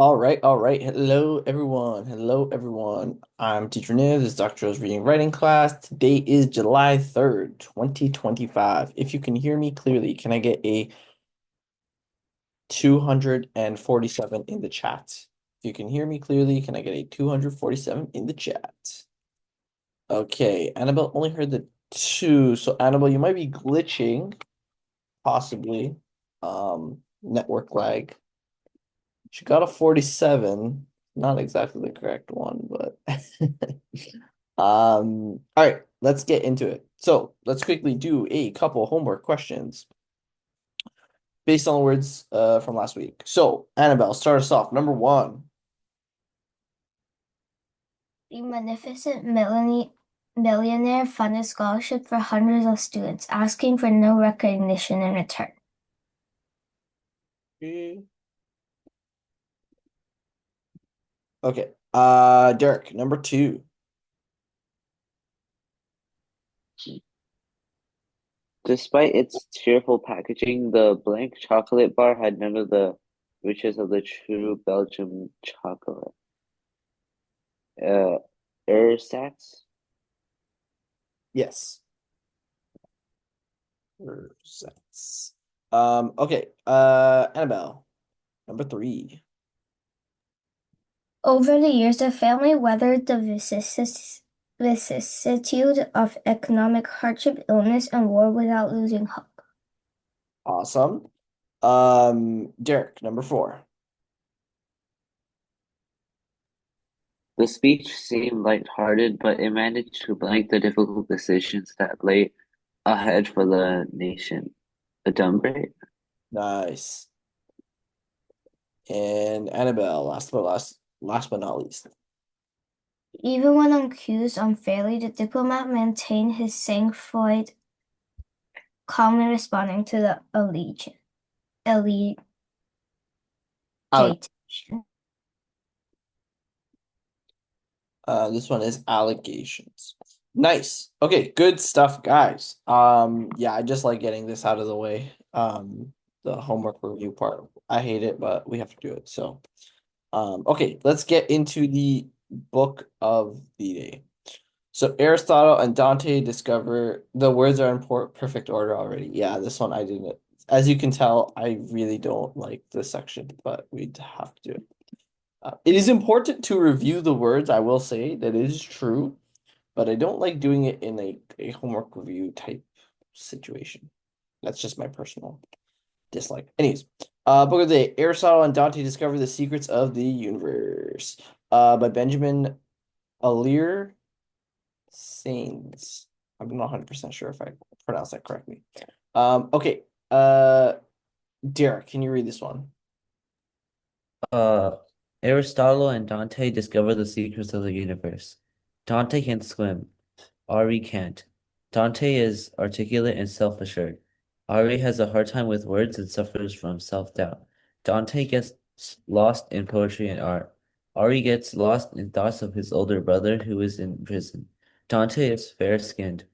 All right, all right. Hello, everyone. Hello, everyone. I'm Teacher Niv. This is Dr. Joe's reading writing class. Today is July 3rd, 2025. If you can hear me clearly, can I get a 247 in the chat? If you can hear me clearly, can I get a 247 in the chat? Okay, Annabelle only heard the two. So Annabelle, you might be glitching, possibly. Network lag. She got a 47. Not exactly the correct one, but all right, let's get into it. So let's quickly do a couple homework questions based on the words from last week. So Annabelle, start us off. Number one. The munificent millionaire funded scholarship for hundreds of students, asking for no recognition in return. Okay. Derek, number two. Despite its cheerful packaging, the blank chocolate bar had none of the riches of the true Belgian chocolate. Uh, ersatz? Yes. Ersatz. Okay. Annabelle, number three. Over the years, the family weathered the vicissitude of economic hardship, illness, and war without losing hope. Awesome. Derek, number four. The speech seemed light-hearted, but it managed to blank the difficult decisions that lay ahead for the nation. Adumbrate? Nice. And Annabelle, last but not least. Even when accused unfairly, the diplomat maintained his sangfroid, calmly responding to the allegation. This one is allegations. Nice. Okay, good stuff, guys. Yeah, I just like getting this out of the way. The homework review part. I hate it, but we have to do it. So, okay, let's get into the book of the day. So Aristotle and Dante discover the words are in perfect order already. Yeah, this one I didn't. As you can tell, I really don't like this section, but we'd have to do it. It is important to review the words, I will say that is true, but I don't like doing it in a homework review type situation. That's just my personal dislike. Anyways, book of the day, Aristotle and Dante discover the secrets of the universe. By Benjamin Alir Sains. I'm not 100% sure if I pronounced that correctly. Okay. Derek, can you read this one? Uh, Aristotle and Dante discover the secrets of the universe. Dante can swim. Ari can't. Dante is articulate and self-assured. Ari has a hard time with words and suffers from self-doubt. Dante gets lost in poetry and art. Ari gets lost in thoughts of his older brother who is in prison. Dante is fair-skinned.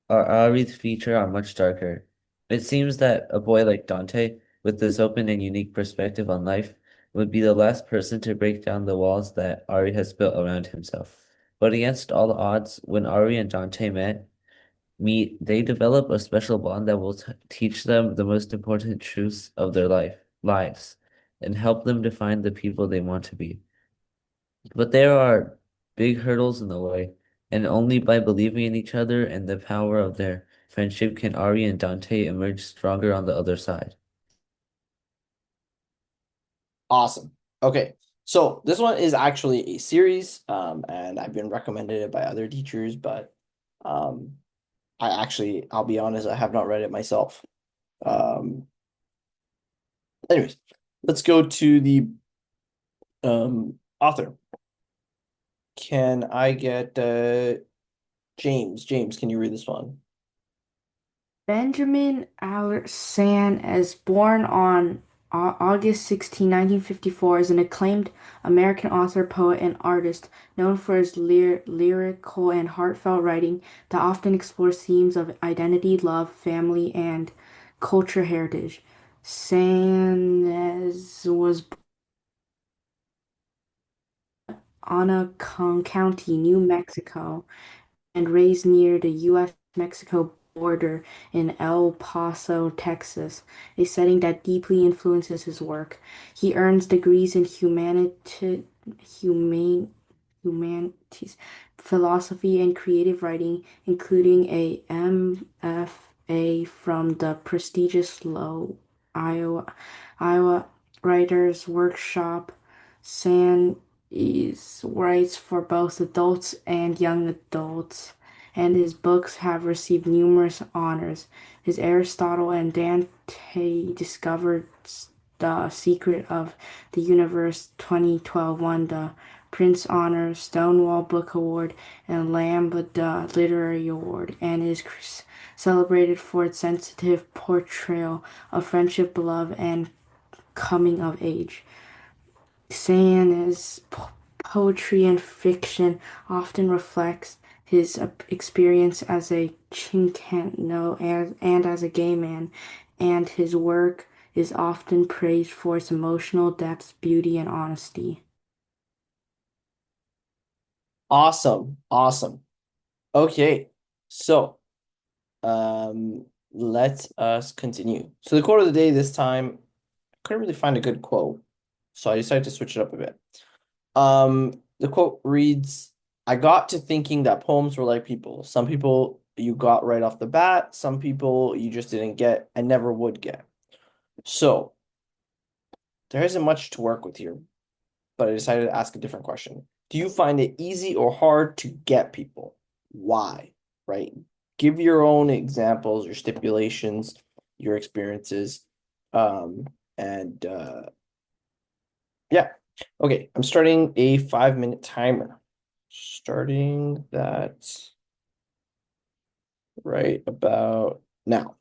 Ari's features are much darker. It seems that a boy like Dante, with this open and unique perspective on life, would be the last person to break down the walls that Ari has built around himself. But against all odds, when Ari and Dante meet, they develop a special bond that will teach them the most important truths of their lives, and help them define the people they want to be. But there are big hurdles in the way, and only by believing in each other and the power of their friendship can Ari and Dante emerge stronger on the other side. Awesome. Okay. So this one is actually a series, and I've been recommended it by other teachers, but um, I'll be honest, I have not read it myself. Um, anyways, let's go to the author. Can I get James? James, can you read this one? Benjamin Alexander is born on August 16, 1954, is an acclaimed American author, poet, and artist known for his lyrical and heartfelt writing that often explores themes of identity, love, family, and culture heritage. Sanez was County, New Mexico, and raised near the U.S.-Mexico border in El Paso, Texas, a setting that deeply influences his work. He earns degrees in humanities, philosophy, and creative writing, including a MFA from the prestigious Iowa Writers Workshop. San is writes for both adults and young adults, and his books have received numerous honors. His Aristotle and Dante discovered the secret of the universe 2012 won the Prince Honor, Stonewall Book Award, and Lambda Literary Award, and is celebrated for its sensitive portrayal of friendship, love, and coming of age. Sayana's poetry and fiction often reflects his experience as a Chicano and as a gay man, and his work is often praised for its emotional depth, beauty, and honesty. Awesome. Awesome. Okay. So, let us continue. So the quote of the day this time, I couldn't really find a good quote, so I decided to switch it up a bit. The quote reads, I got to thinking that poems were like people. Some people you got right off the bat, some people you just didn't get and never would get. So there isn't much to work with here, but I decided to ask a different question. Do you find it easy or hard to get people? Why? Right? Give your own examples, your stipulations, your experiences. Um, and yeah. Okay, I'm starting a 5-minute timer. Starting that right about now.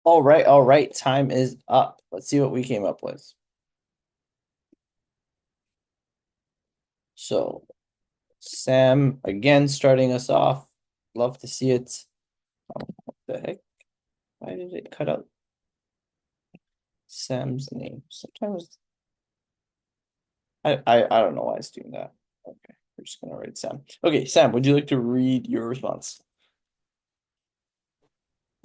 All right. Time is up. Let's see what we came up with. So, Sam again starting us off. Love to see it. Oh, what the heck? Why did it cut out Sam's name? Sometimes I don't know why it's doing that. Okay, we're just gonna write Sam. Okay, Sam, would you like to read your response?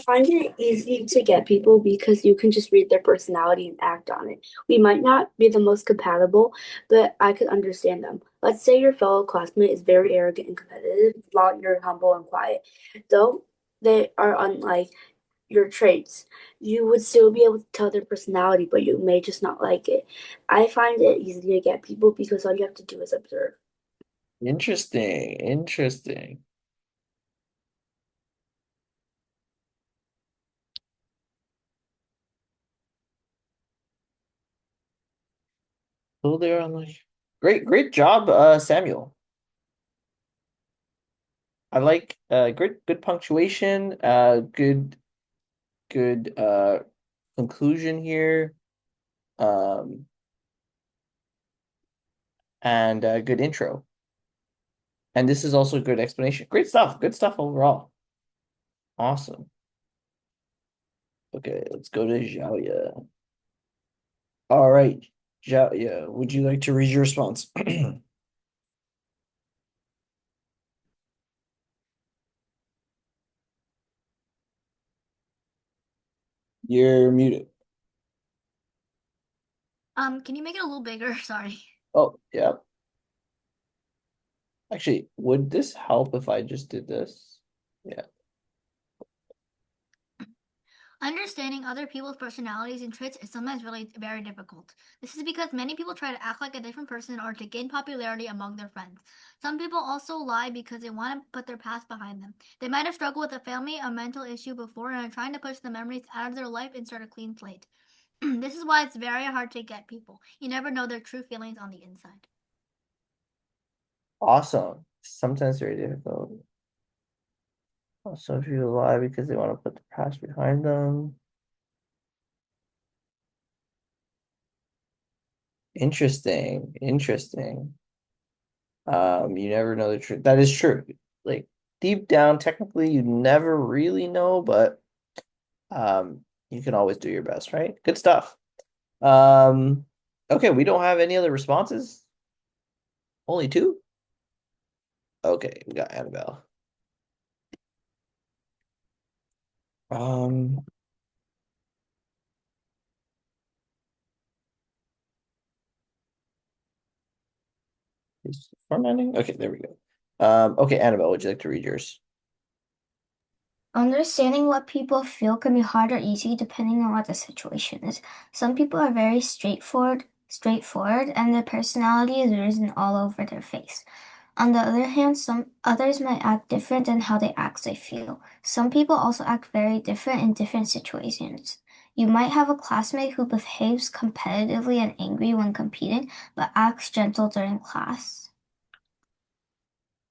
Find it easy to get people because you can just read their personality and act on it. We might not be the most compatible, but I could understand them. Let's say your fellow classmate is very arrogant and competitive, while you're humble and quiet. Though they are unlike your traits, you would still be able to tell their personality, but you may just not like it. I find it easy to get people because all you have to do is observe. Interesting, interesting. So they're on like great job, Samuel. I like good punctuation, good conclusion here, um, and good intro. And this is also a good explanation. Great stuff. Good stuff overall. Awesome. Okay, let's go to Xiaoya. All right, Xiaoya, would you like to read your response? You're muted. Can you make it a little bigger? Sorry. Oh, yeah. Actually, would this help if I just did this? Yeah. Understanding other people's personalities and traits is sometimes really very difficult. This is because many people try to act like a different person or to gain popularity among their friends. Some people also lie because they want to put their past behind them. They might have struggled with a family or mental issue before and are trying to push the memories out of their life and start a clean slate. This is why it's very hard to get people. You never know their true feelings on the inside. Awesome. Sometimes very difficult. Also, if you lie because they want to put the past behind them. Interesting. Interesting. You never know the truth. That is true. Like deep down, technically, you never really know, but you can always do your best, right? Good stuff. Okay, we don't have any other responses. Only two? Okay, we got Annabelle. Um, is formatting? Okay, there we go. Okay, Annabelle, would you like to read yours? Understanding what people feel can be hard or easy depending on what the situation is. Some people are very straightforward, and their personality is written all over their face. On the other hand, some others might act different than how they actually feel. Some people also act very different in different situations. You might have a classmate who behaves competitively and angry when competing, but acts gentle during class.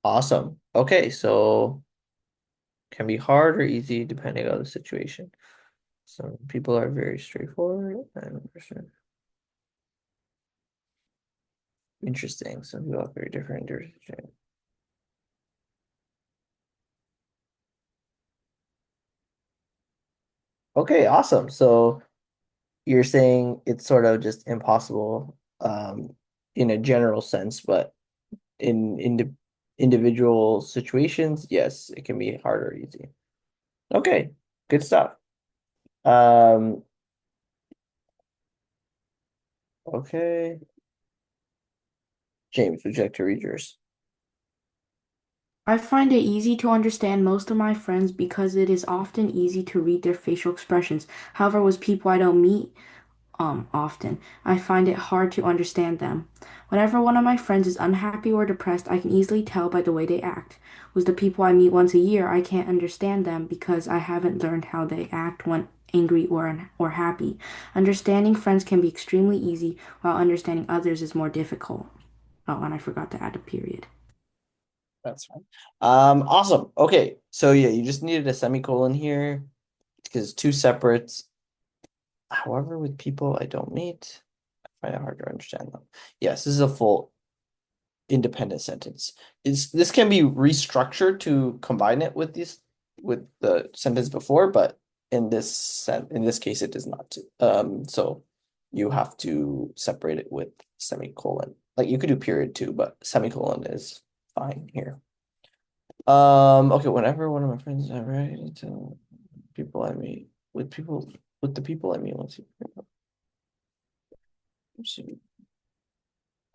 Awesome. Okay, so can be hard or easy depending on the situation. Some people are very straightforward and interesting. Some people are very different. Okay, awesome. So you're saying it's sort of just impossible in a general sense, but in individual situations, yes, it can be hard or easy. Okay, good stuff. Um, okay. James, would you like to read yours? I find it easy to understand most of my friends because it is often easy to read their facial expressions. However, with people I don't meet often, I find it hard to understand them. Whenever one of my friends is unhappy or depressed, I can easily tell by the way they act. With the people I meet once a year, I can't understand them because I haven't learned how they act when angry or happy. Understanding friends can be extremely easy, while understanding others is more difficult. Oh, and I forgot to add a period. That's fine. Awesome. Okay, so yeah, you just needed a semicolon here because two separates. However, with people I don't meet, I find it hard to understand them. Yes, this is a full independent sentence. This can be restructured to combine it with the sentence before, but in this case it does not. So you have to separate it with semicolon. Like you could do period too, but semicolon is fine here. Okay, whenever one of my friends I write to people I meet with the people I meet once.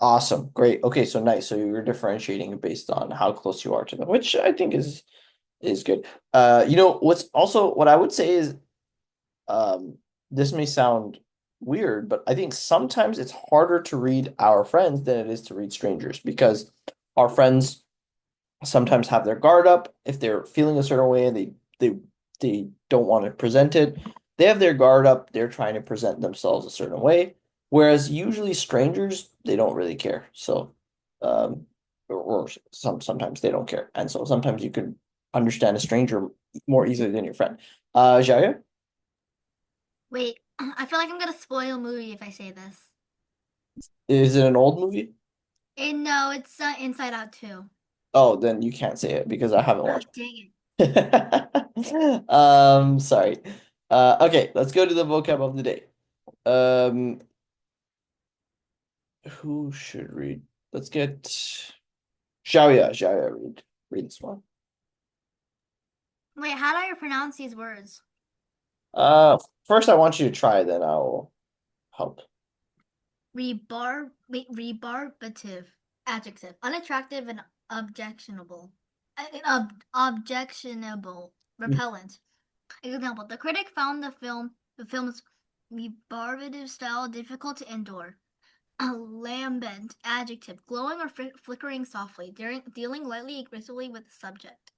Awesome. Great. Okay, so nice. So you're differentiating based on how close you are to them, which I think is good. What I would say is this may sound weird, but I think sometimes it's harder to read our friends than it is to read strangers because our friends sometimes have their guard up if they're feeling a certain way and they don't want to present it. They have their guard up, they're trying to present themselves a certain way. Whereas usually strangers, they don't really care. So sometimes they don't care. And so sometimes you can understand a stranger more easily than your friend. Jaya? Wait, I feel like I'm gonna spoil a movie if I say this. Is it an old movie? And no, it's Inside Out 2. Oh, then you can't say it because I haven't Oh, watched dang it. Sorry. Okay, let's go to the vocab of the day. Um, who should read? Let's get Xiaoya, read this one. it. Wait, how do I pronounce these words? First I want you to try, then I'll help. Rebarbative. Adjective. Unattractive and objectionable. Objectionable. Repellent. Example. The critic found the film's rebarbative style difficult to endure. A lambent. Adjective. Glowing or flickering softly, dealing lightly aggressively with the subject.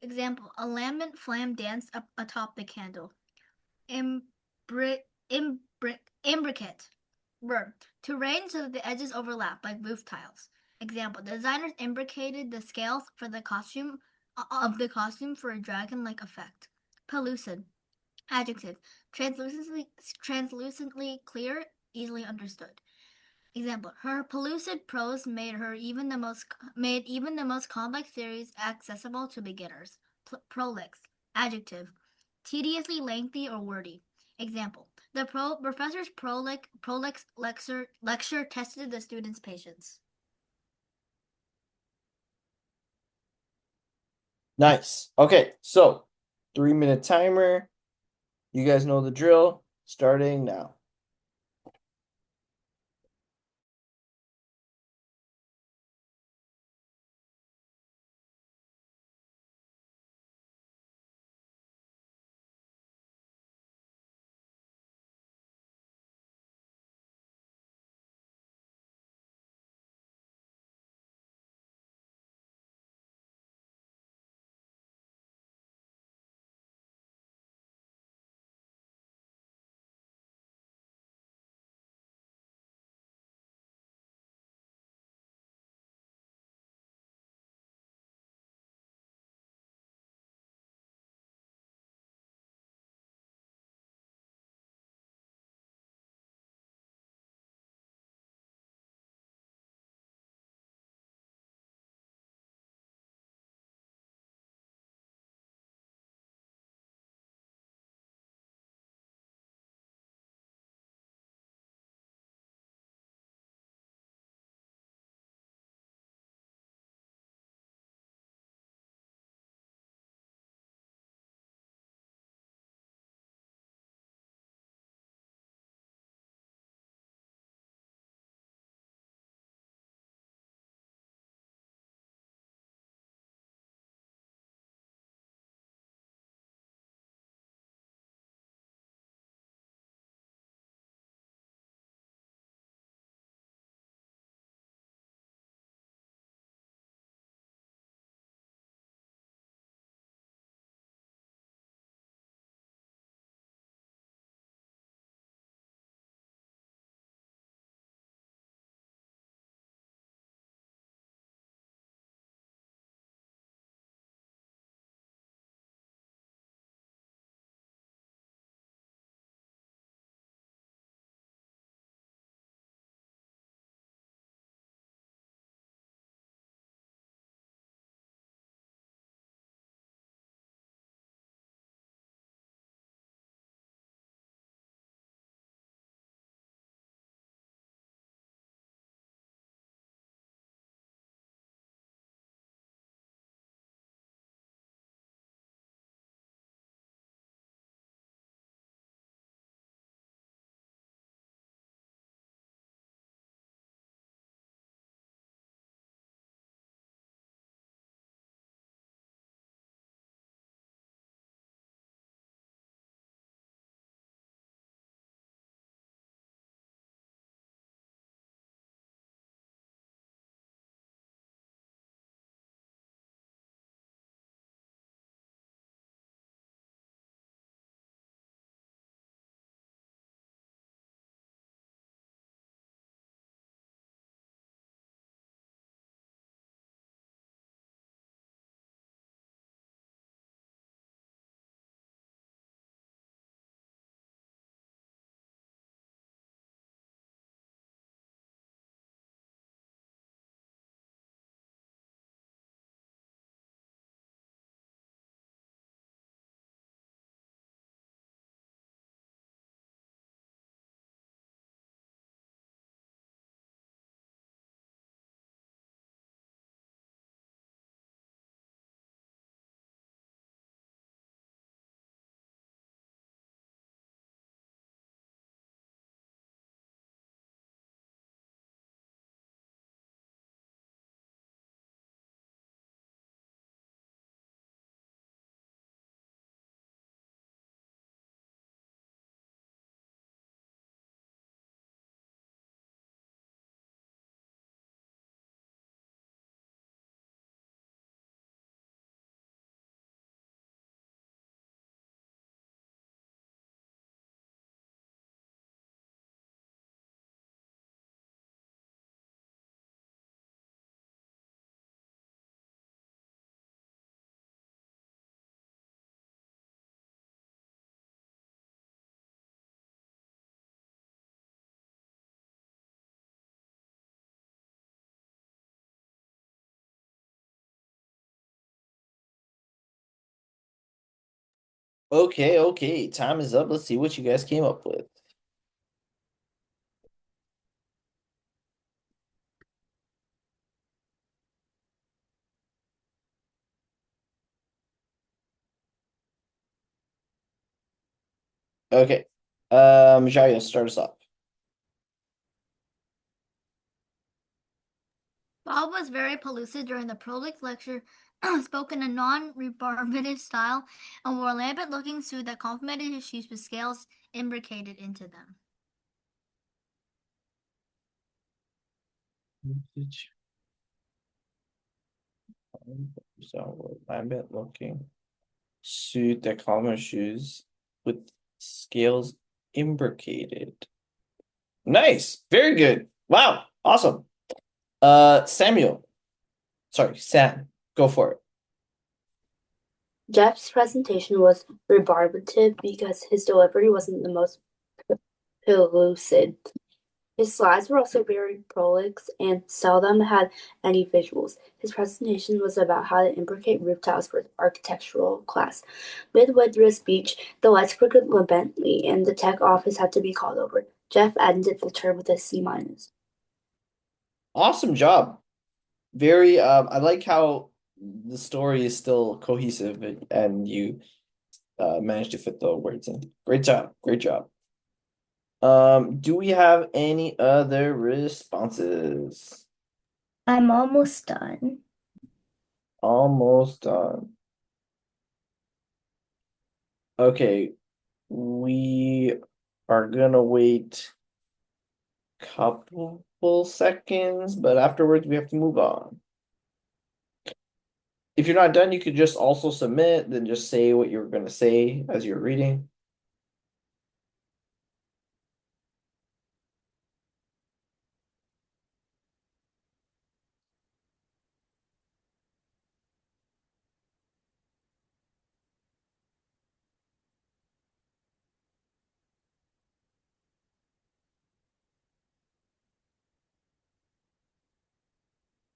Example. A lambent flame danced up atop the candle. Imbricate. Verb. To arrange so that the edges overlap, like roof tiles. Example. Designers imbricated the scales for the costume for a dragon-like effect. Pellucid. Adjective. Translucently clear, easily understood. Example. Her pellucid prose made even the most complex theories accessible to beginners. Prolix. Adjective. Tediously lengthy or wordy. Example. The professor's prolix lecture tested the students' patience. Nice. Okay, so 3-minute timer. You guys know the drill. Starting now. Okay. Time is up. Let's see what you guys came up with. Okay. Jayo, start us off. Bob was very pellucid during the prolific lecture, spoke in a non-rebarbative style, and wore a lambent-looking suit that complemented his shoes with scales imbricated into them. So, lambent looking suit that common shoes with scales imbricated. Nice. Very good. Wow. Awesome. Samuel. Sorry, Sam. Go for it. Jeff's presentation was rebarbative because his delivery wasn't the most pellucid. His slides were also very prolix and seldom had any visuals. His presentation was about how to imbricate roof tiles for architectural class. Midway through his speech, the lights flickered lamentably, and the tech office had to be called over. Jeff ended the term with a C-. Awesome job. Very I like how the story is still cohesive and you managed to fit the words in. Great job. Great job. Do we have any other responses? I'm almost done. Almost done. Okay, we are gonna wait a couple seconds, but afterwards we have to move on. If you're not done, you could just also submit, then just say what you're gonna say as you're reading.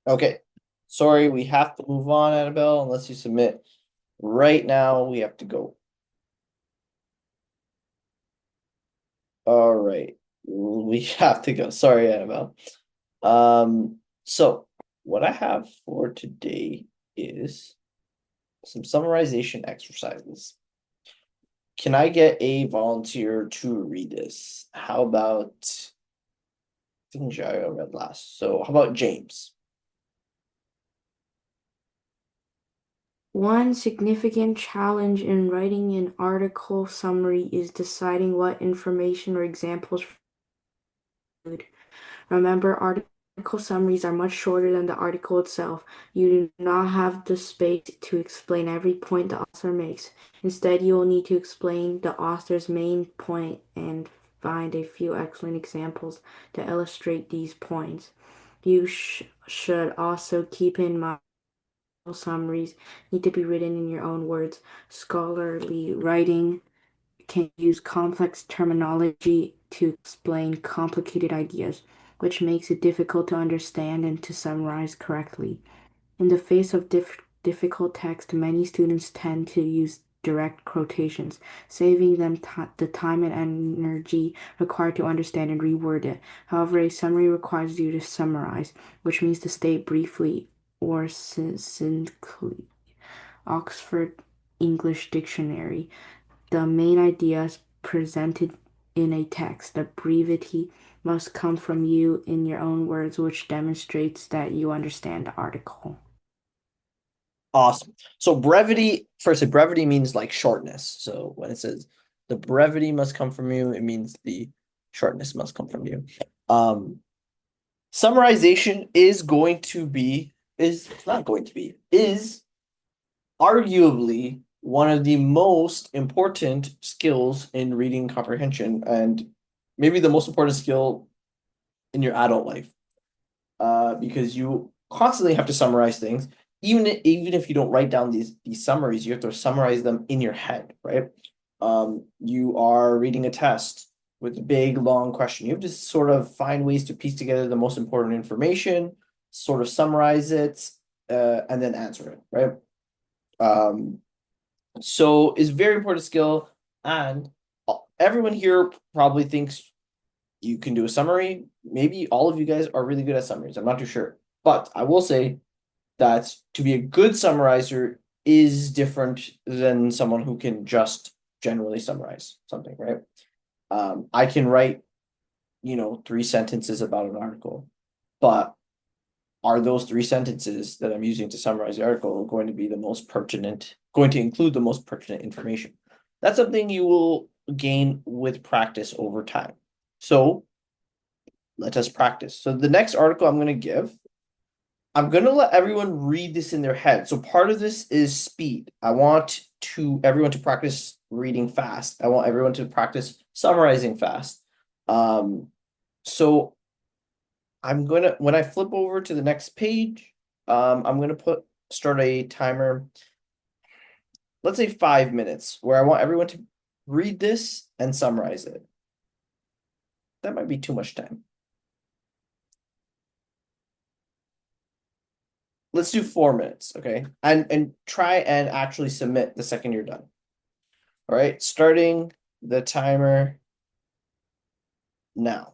Okay. Sorry, we have to move on, Annabelle, unless you submit right now. We have to go. All right. We have to go. Sorry, Annabelle. So what I have for today is some summarization exercises. Can I get a volunteer to read this? How about, I think Jairo read last. So how about James? One significant challenge in writing an article summary is deciding what information or examples. Remember, article summaries are much shorter than the article itself. You do not have the space to explain every point the author makes. Instead, you will need to explain the author's main point and find a few excellent examples to illustrate these points. You should also keep in mind summaries need to be written in your own words. Scholarly writing can use complex terminology to explain complicated ideas, which makes it difficult to understand and to summarize correctly. In the face of difficult text, many students tend to use direct quotations, saving them the time and energy required to understand and reword it. However, a summary requires you to summarize, which means to state briefly or succinctly. Oxford English Dictionary. The main ideas presented in a text. The brevity must come from you in your own words, which demonstrates that you understand the article. Awesome. So brevity, first, brevity means like shortness. So when it says the brevity must come from you, it means the shortness must come from you. Summarization is arguably one of the most important skills in reading comprehension and maybe the most important skill in your adult life. Because you constantly have to summarize things. Even if you don't write down these summaries, you have to summarize them in your head, right? You are reading a test with a big, long question. You have to sort of find ways to piece together the most important information, sort of summarize it, and then answer it, right? So it's very important skill, and everyone here probably thinks you can do a summary. Maybe all of you guys are really good at summaries. I'm not too sure. But I will say that to be a good summarizer is different than someone who can just generally summarize something, right? I can write, 3 sentences about an article, but are those 3 sentences that I'm using to summarize the article going to be going to include the most pertinent information? That's something you will gain with practice over time. So let us practice. So the next article I'm going to give, I'm going to let everyone read this in their head. So part of this is speed. I want everyone to practice reading fast. I want everyone to practice summarizing fast. So when I flip over to the next page, I'm gonna start a timer, let's say 5 minutes, where I want everyone to read this and summarize it. That might be too much time. Let's do 4 minutes, okay? And try and actually submit the second you're done. All right, starting the timer now.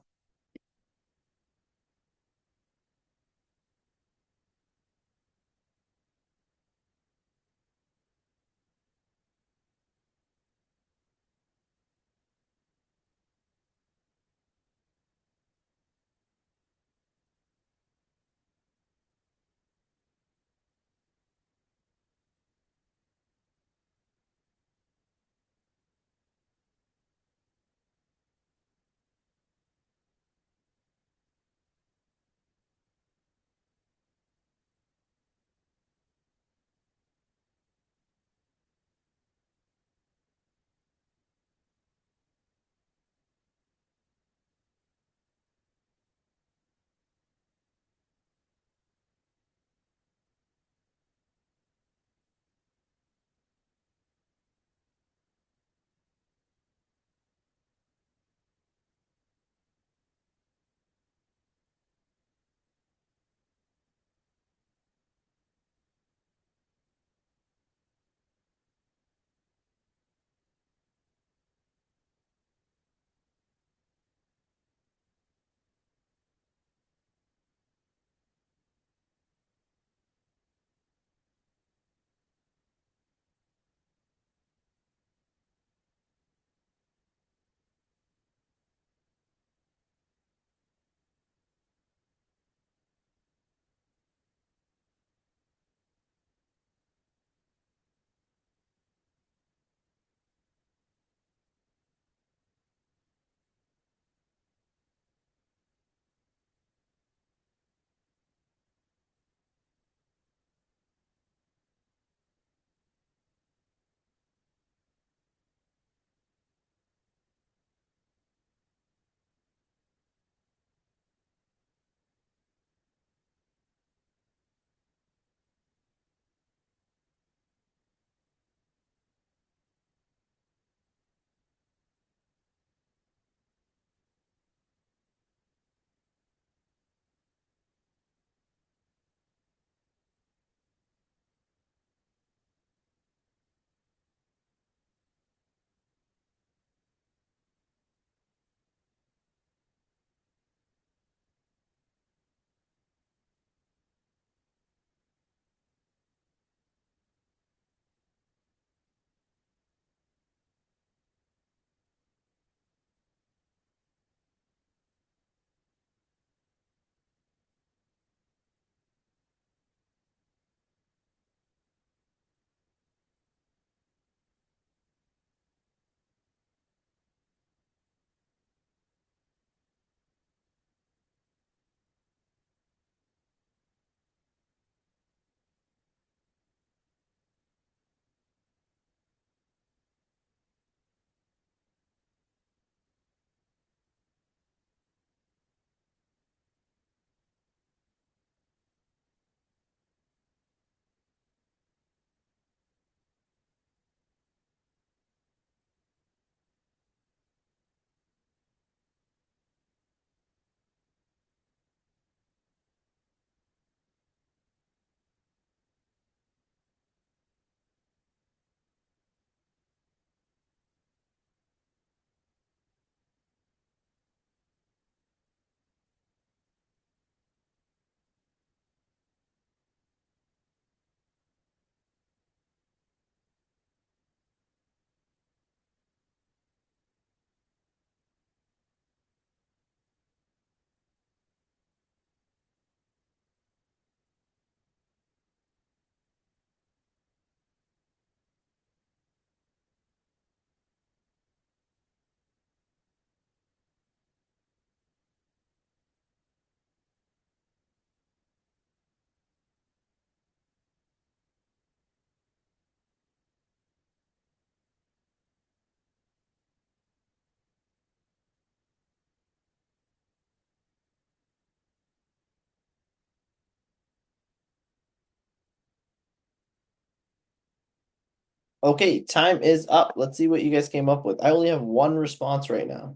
Okay, time is up. Let's see what you guys came up with. I only have one response right now.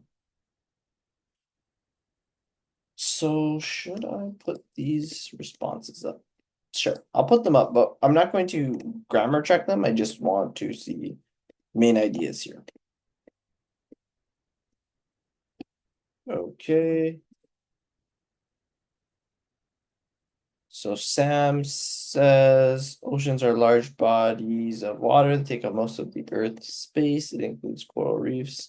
So should I put these responses up? Sure, I'll put them up, but I'm not going to grammar check them. I just want to see main ideas here. Okay. So Sam says oceans are large bodies of water that take up most of the Earth's space. It includes coral reefs,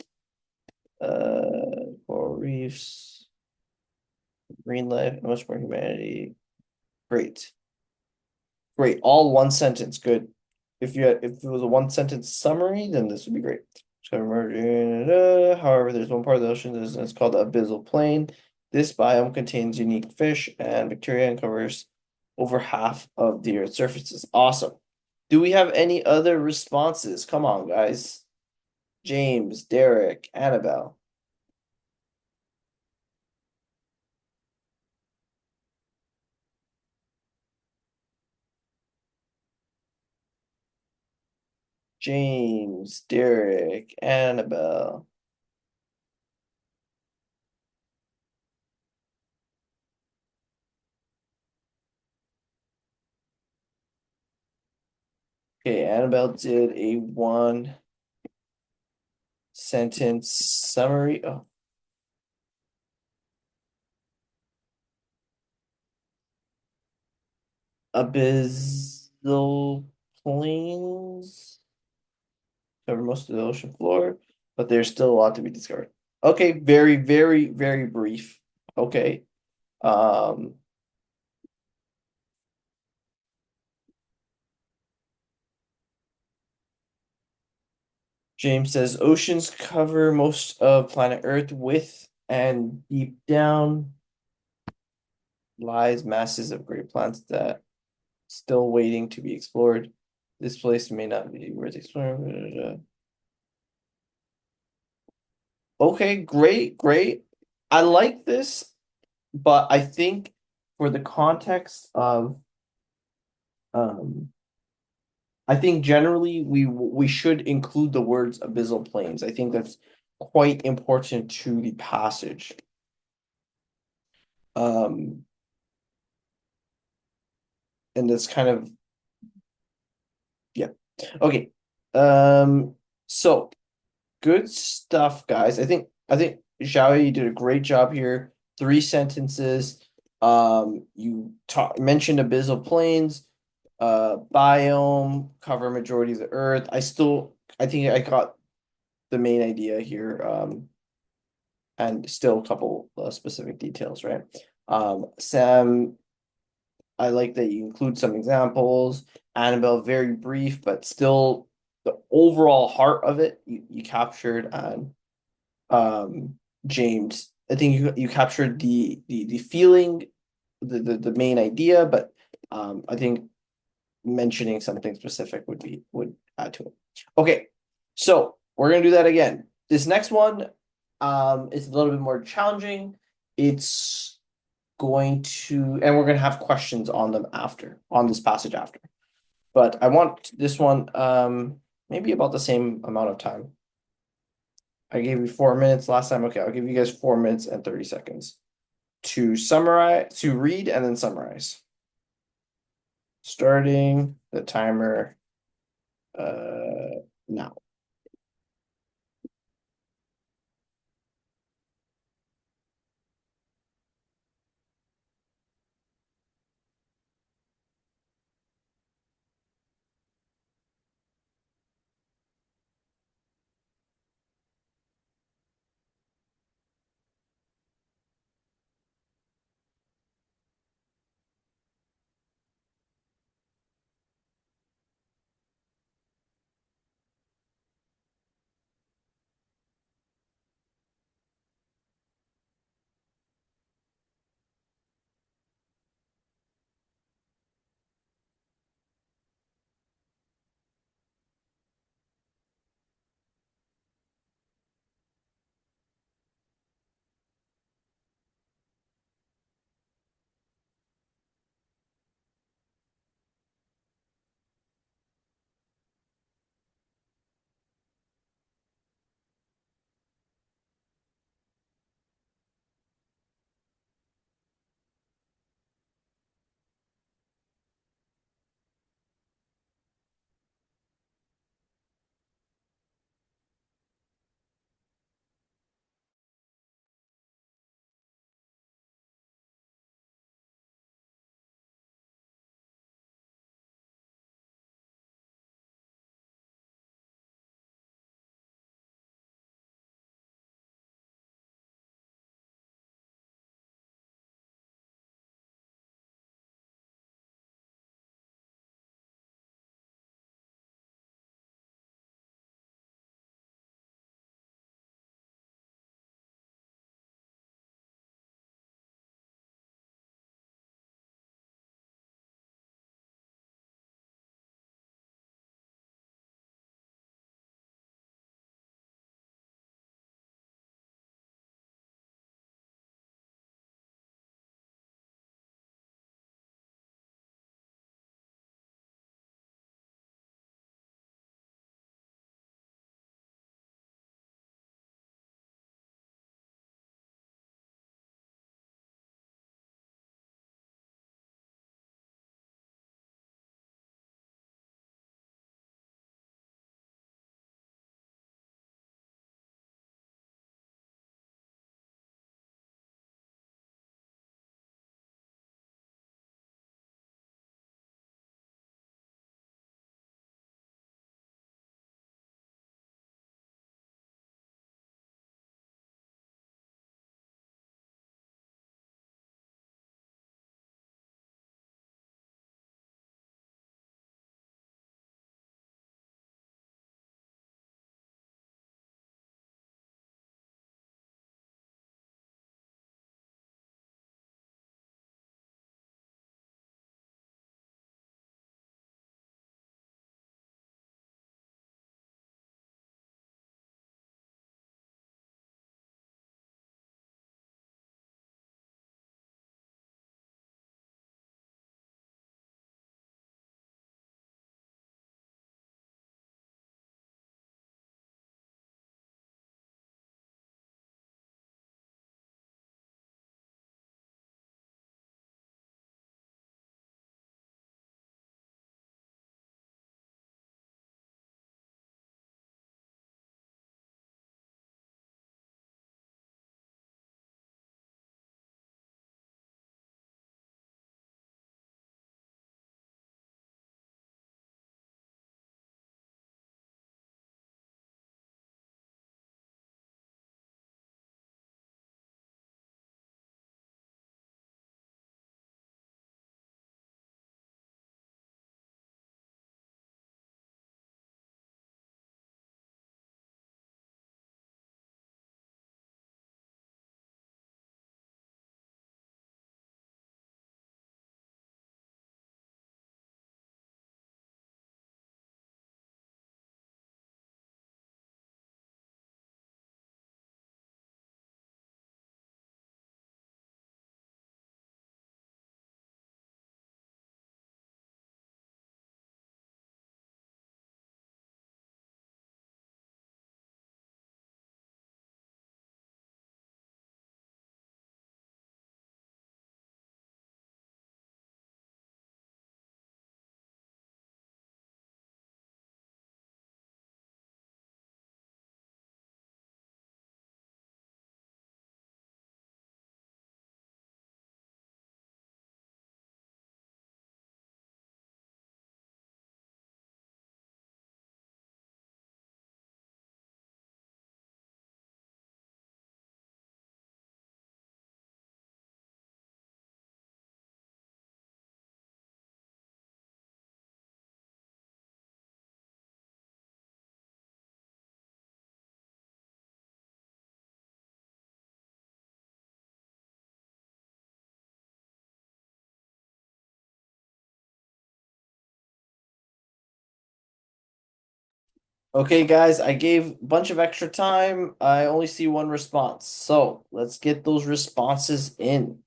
marine life, and much more humanity. Great. Great. All one sentence. Good. If it was a one sentence summary, then this would be great. However, there's one part of the ocean that is called the abyssal plain. This biome contains unique fish and bacteria and covers over half of the Earth's surfaces. Awesome. Do we have any other responses? Come on, guys. James, Derek, Annabelle. James, Derek, Annabelle. Okay, Annabelle did a one sentence summary. Oh, abyssal plains cover most of the ocean floor, but there's still a lot to be discovered. Okay, very, very, very brief. Okay. James says oceans cover most of planet Earth with and deep down lies masses of great plants that still waiting to be explored. This place may not be worth exploring. Okay, great, great. I like this, but I think for the context of I think generally we should include the words abyssal plains. I think that's quite important to the passage. And that's kind of yeah. Okay. So good stuff, guys. I think Xiao, you did a great job here. 3 sentences. You mentioned abyssal plains, biome, cover majority of the earth. I think I got the main idea here. And still a couple specific details, right? Sam, I like that you include some examples. Annabelle, very brief, but still the overall heart of it you captured. And James, I think you captured the feeling, the main idea, but I think mentioning something specific would add to it. Okay, so we're gonna do that again. This next one is a little bit more challenging. It's going to, and we're gonna have questions on them after, on this passage after. But I want this one maybe about the same amount of time. I gave you 4 minutes last time. Okay, I'll give you guys 4 minutes and 30 seconds to summarize, to read and then summarize. Starting the timer now. Okay, guys, I gave a bunch of extra time. I only see one response. So let's get those responses in.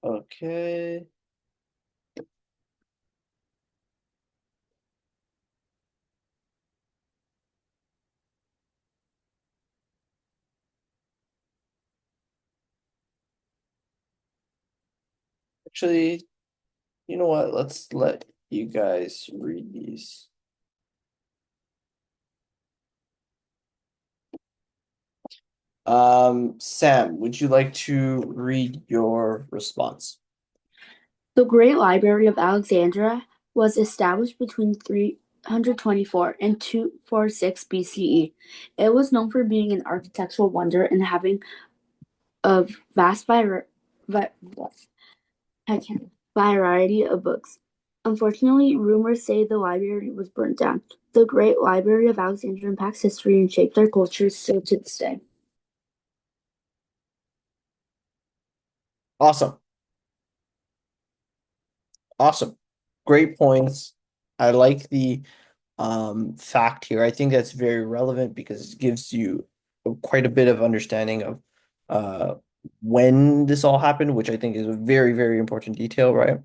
Okay. Actually, you know what? Let's let you guys read these. Sam, would you like to read your response? The Great Library of Alexandria was established between 324 and 246 BCE. It was known for being an architectural wonder and having a vast variety of books. Unfortunately, rumors say the library was burnt down. The Great Library of Alexandria impacts history and shaped our culture still to this day. Awesome. Awesome. Great points. I like the fact here. I think that's very relevant because it gives you quite a bit of understanding of uh when this all happened, which I think is a very, very important detail, right?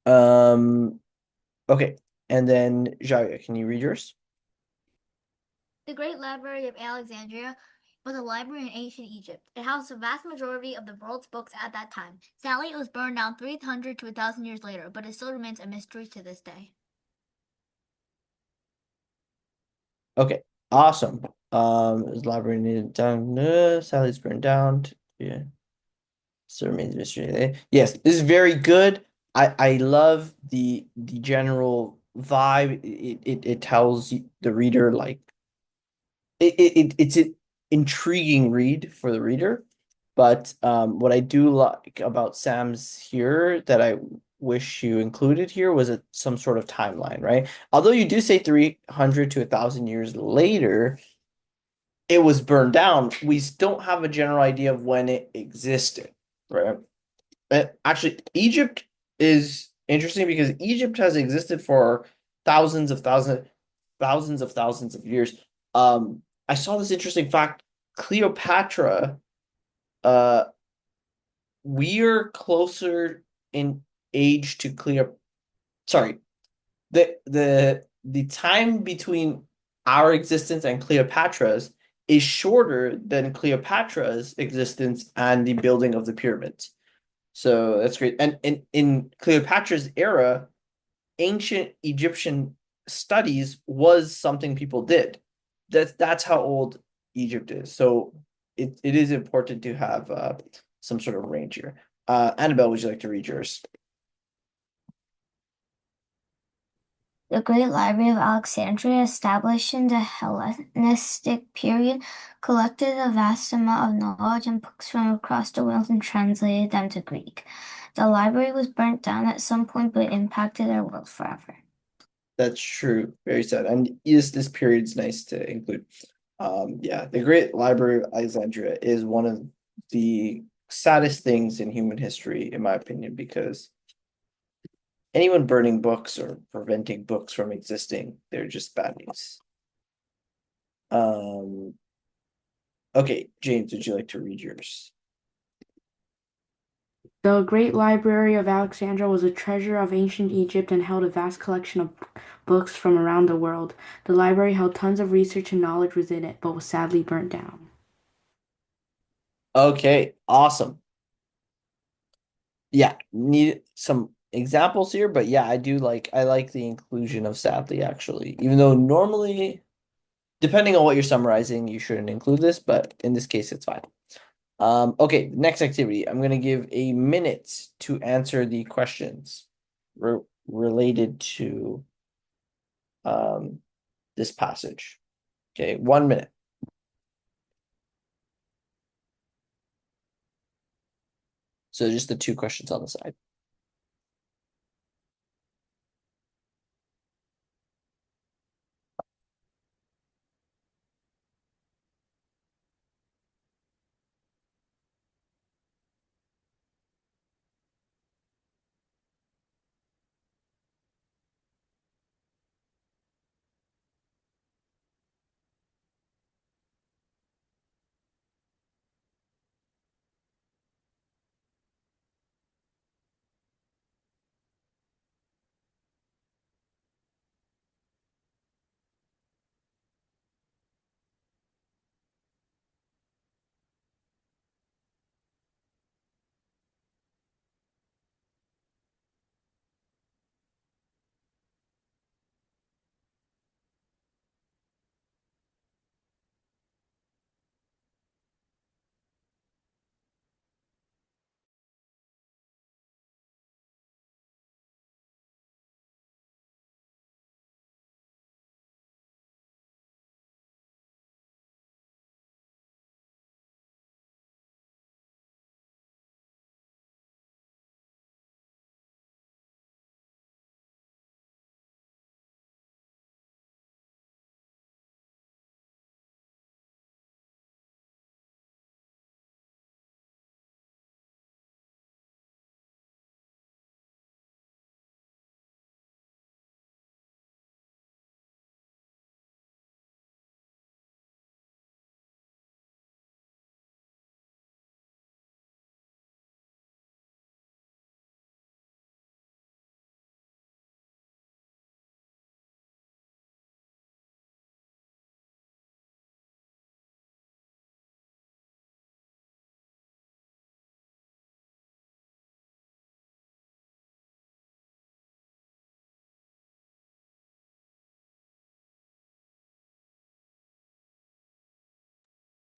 Um, okay. And then Jaya, can you read yours? The Great Library of Alexandria was a library in ancient Egypt. It housed the vast majority of the world's books at that time. Sadly, it was burned down 300 to 1,000 years later, but it still remains a mystery to this day. Okay, awesome. Is library needed down? Sally's burned down. Yeah, so remains a mystery. Yes, this is very good. I love the general vibe. It tells the reader like it's an intriguing read for the reader. But what I do like about Sam's here that I wish you included here was some sort of timeline, right? Although you do say 300 to 1,000 years later, it was burned down. We don't have a general idea of when it existed, right? Actually, Egypt is interesting because Egypt has existed for thousands of thousands of years. I saw this interesting fact. Cleopatra, uh, we're closer in age to Cleo. Sorry, the time between our existence and Cleopatra's is shorter than Cleopatra's existence and the building of the pyramids. So that's great. And in Cleopatra's era, ancient Egyptian studies was something people did. That's how old Egypt is. So it is important to have some sort of range here. Annabelle, would you like to read yours? The Great Library of Alexandria, established in the Hellenistic period, collected a vast amount of knowledge and books from across the world and translated them to Greek. The library was burnt down at some point, but it impacted our world forever. That's true. Very sad. And yes, this period's nice to include. Yeah, the Great Library of Alexandria is one of the saddest things in human history, in my opinion, because anyone burning books or preventing books from existing, they're just bad news. Um, okay, James, would you like to read yours? The Great Library of Alexandria was a treasure of ancient Egypt and held a vast collection of books from around the world. The library held tons of research and knowledge within it, but was sadly burnt down. Okay, awesome. Yeah, need some examples here, but yeah, I like the inclusion of sadly actually. Even though normally, depending on what you're summarizing, you shouldn't include this, but in this case it's fine. Okay, next activity. I'm gonna give a minute to answer the questions related to um this passage. Okay, 1 minute. So just the two questions on the side.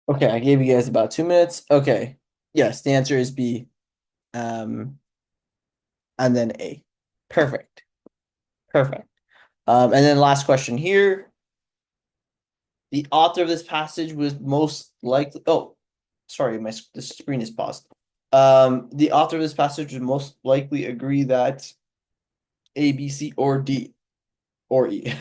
Okay, I gave you guys about 2 minutes. Okay. Yes, the answer is B. And then A. Perfect. Perfect. And then last question here. The author of this passage was most likely. Oh, sorry, the screen is paused. The author of this passage would most likely agree that A, B, C, or D, or E.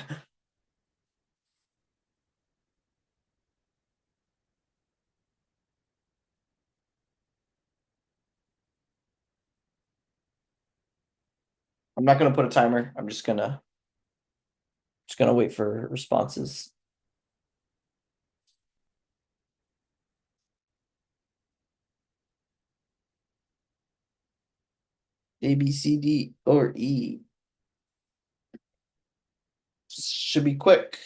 I'm not gonna put a timer. I'm just gonna wait for responses. A, B, C, D, or E. Should be quick.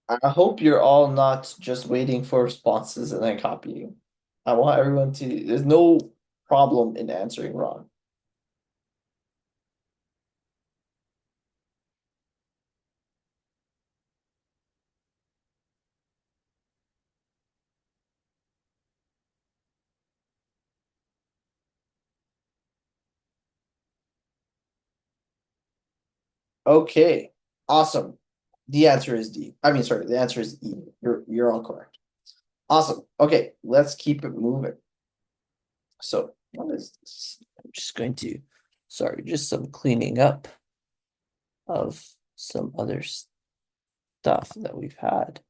I hope you're all not just waiting for responses and then copying. I want everyone to, there's no problem in answering wrong. Okay, awesome. The answer is D. I mean, sorry, the answer is E. You're all correct. Awesome. Okay, let's keep it moving. So what is this? I'm just going to, sorry, just some cleaning up of some other stuff that we've had.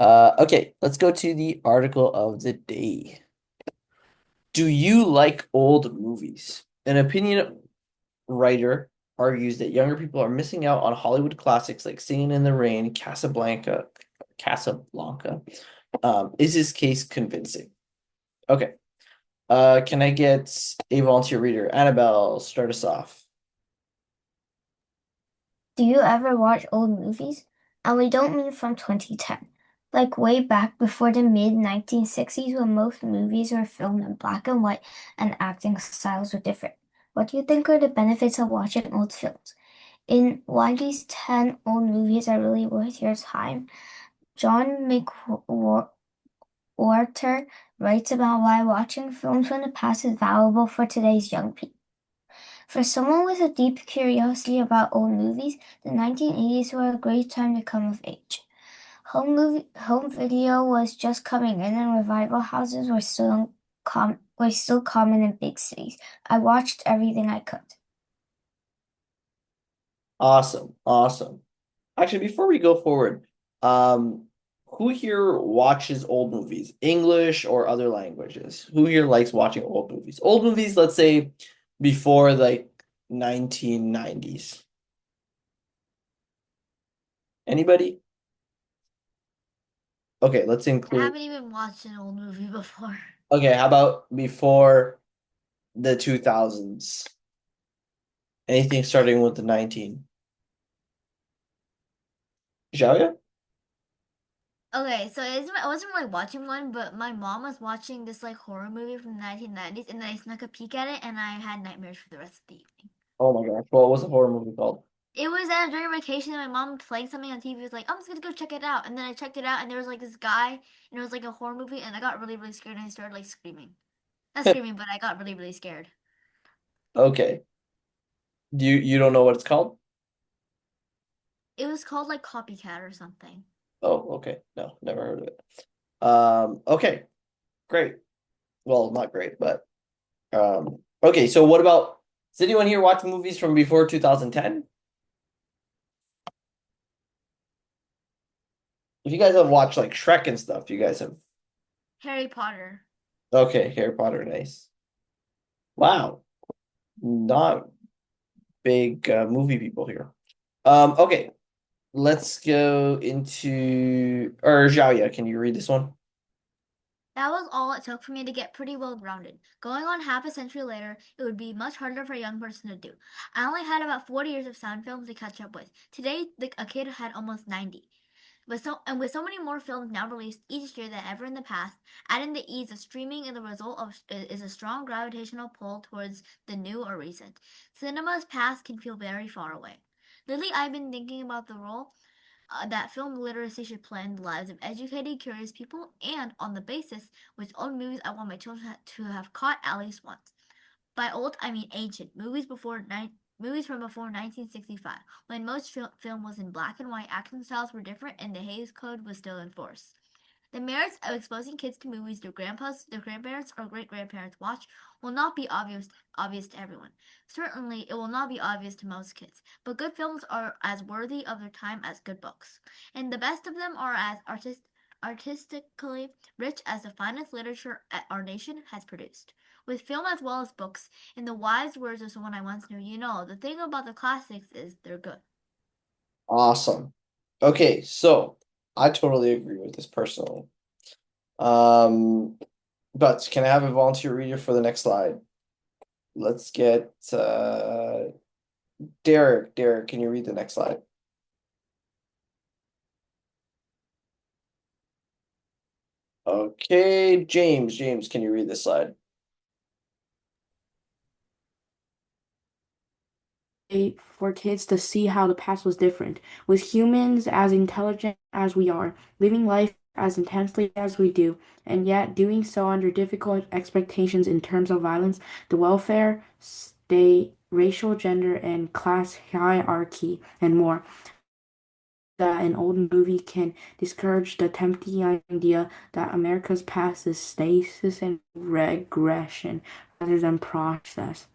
Okay, let's go to the article of the day. Do you like old movies? An opinion writer argues that younger people are missing out on Hollywood classics like Singing in the Rain, Casablanca. Is his case convincing? Okay. Can I get a volunteer reader? Annabelle, start us off. Do you ever watch old movies? And we don't mean from 2010. Like way back before the mid 1960s when most movies were filmed in black and white and acting styles were different. What do you think are the benefits of watching old films? In Why These 10 Old Movies Are Really Worth Your Time, John McWhorter writes about why watching films from the past is valuable for today's young people. For someone with a deep curiosity about old movies, the 1980s were a great time to come of age. Home video was just coming in, and revival houses were still common in big cities. I watched everything I could. Awesome, awesome. Actually, before we go forward, who here watches old movies, English or other languages? Who here likes watching old movies? Old movies, let's say before like 1990s. Anybody? Okay, let's I include. haven't even watched an old movie before. Okay, how about before the 2000s? Anything starting with the 19? Xiaoya? Okay, so I wasn't really watching one, but my mom was watching this like horror movie from the 1990s, and then I snuck a peek at it, and I had nightmares for the rest of the evening. Oh my gosh, what was the horror movie called? It was during vacation, and my mom playing something on TV. Was like, I'm just gonna go check it out, and then I checked it out, and there was like this guy, and it was like a horror movie, and I got really really scared, and I started like screaming. Not screaming, but I got really really scared. Okay. You don't know what it's called? It was called like Copycat or something. Oh, okay. No, never heard of it. Okay, great. Well, not great, but okay, so what about, does anyone here watch movies from before 2010? If you guys have watched like Shrek and stuff, you guys have. Harry Potter. Okay, Harry Potter, nice. Wow, not big movie people here. Okay, let's go into, or Xiaoya, can you read this one? That was all it took for me to get pretty well grounded. Going on half a century later, it would be much harder for a young person to do. I only had about 40 years of sound films to catch up with. Today, a kid had almost 90. With so many more films now released each year than ever in the past, adding the ease of streaming and the result of is a strong gravitational pull towards the new or recent. Cinema's past can feel very far away. Lately, I've been thinking about the role that film literacy should play in the lives of educated, curious people, and on the basis, which old movies I want my children to have caught at least once. By old, I mean ancient movies from before 1965, when most film was in black and white, action styles were different, and the Hays Code was still in force. The merits of exposing kids to movies their grandparents, or great-grandparents watch will not be obvious to everyone. Certainly, it will not be obvious to most kids, but good films are as worthy of their time as good books, and the best of them are as artistically rich as the finest literature our nation has produced. With film as well as books, in the wise words of someone I once knew, the thing about the classics is they're good. Awesome. Okay, so I totally agree with this personally. But can I have a volunteer reader for the next slide? Let's get Derek. Derek, can you read the next slide? Okay, James. James, can you read this slide? For kids to see how the past was different, with humans as intelligent as we are, living life as intensely as we do, and yet doing so under difficult expectations in terms of violence, the welfare state, racial, gender, and class hierarchy, and more. That an old movie can discourage the tempting idea that America's past is stasis and regression rather than progress.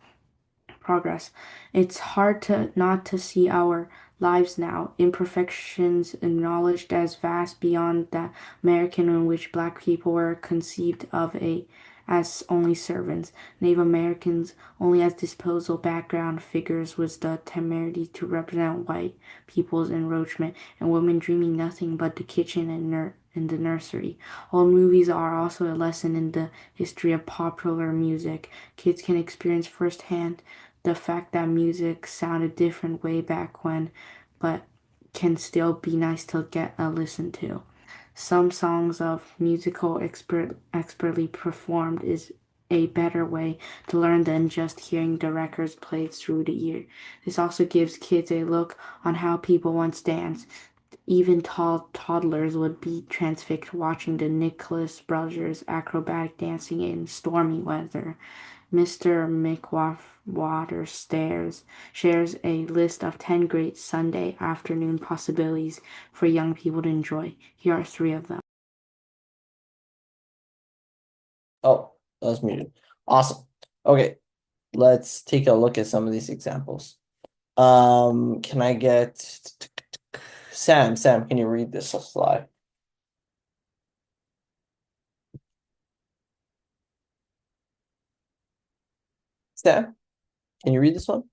It's hard to not to see our lives now, imperfections acknowledged as vast beyond that American in which black people were conceived of as only servants, Native Americans only as disposal background figures with the temerity to represent white people's enroachment, and women dreaming nothing but the kitchen and the nursery. Old movies are also a lesson in the history of popular music. Kids can experience firsthand the fact that music sounded different way back when, but can still be nice to get a listen to. Some songs of musical expertly performed is a better way to learn than just hearing the records played through the ear. This also gives kids a look on how people once danced. Even tall toddlers would be transfixed watching the Nicholas brothers' acrobatic dancing in stormy weather. Mr. Mickwater shares a list of 10 great Sunday afternoon possibilities for young people to enjoy. Here are three of them. Oh, that was muted. Awesome. Okay, let's take a look at some of these examples. Can I get Sam? Sam, can you read this slide? Sam, can you read this one?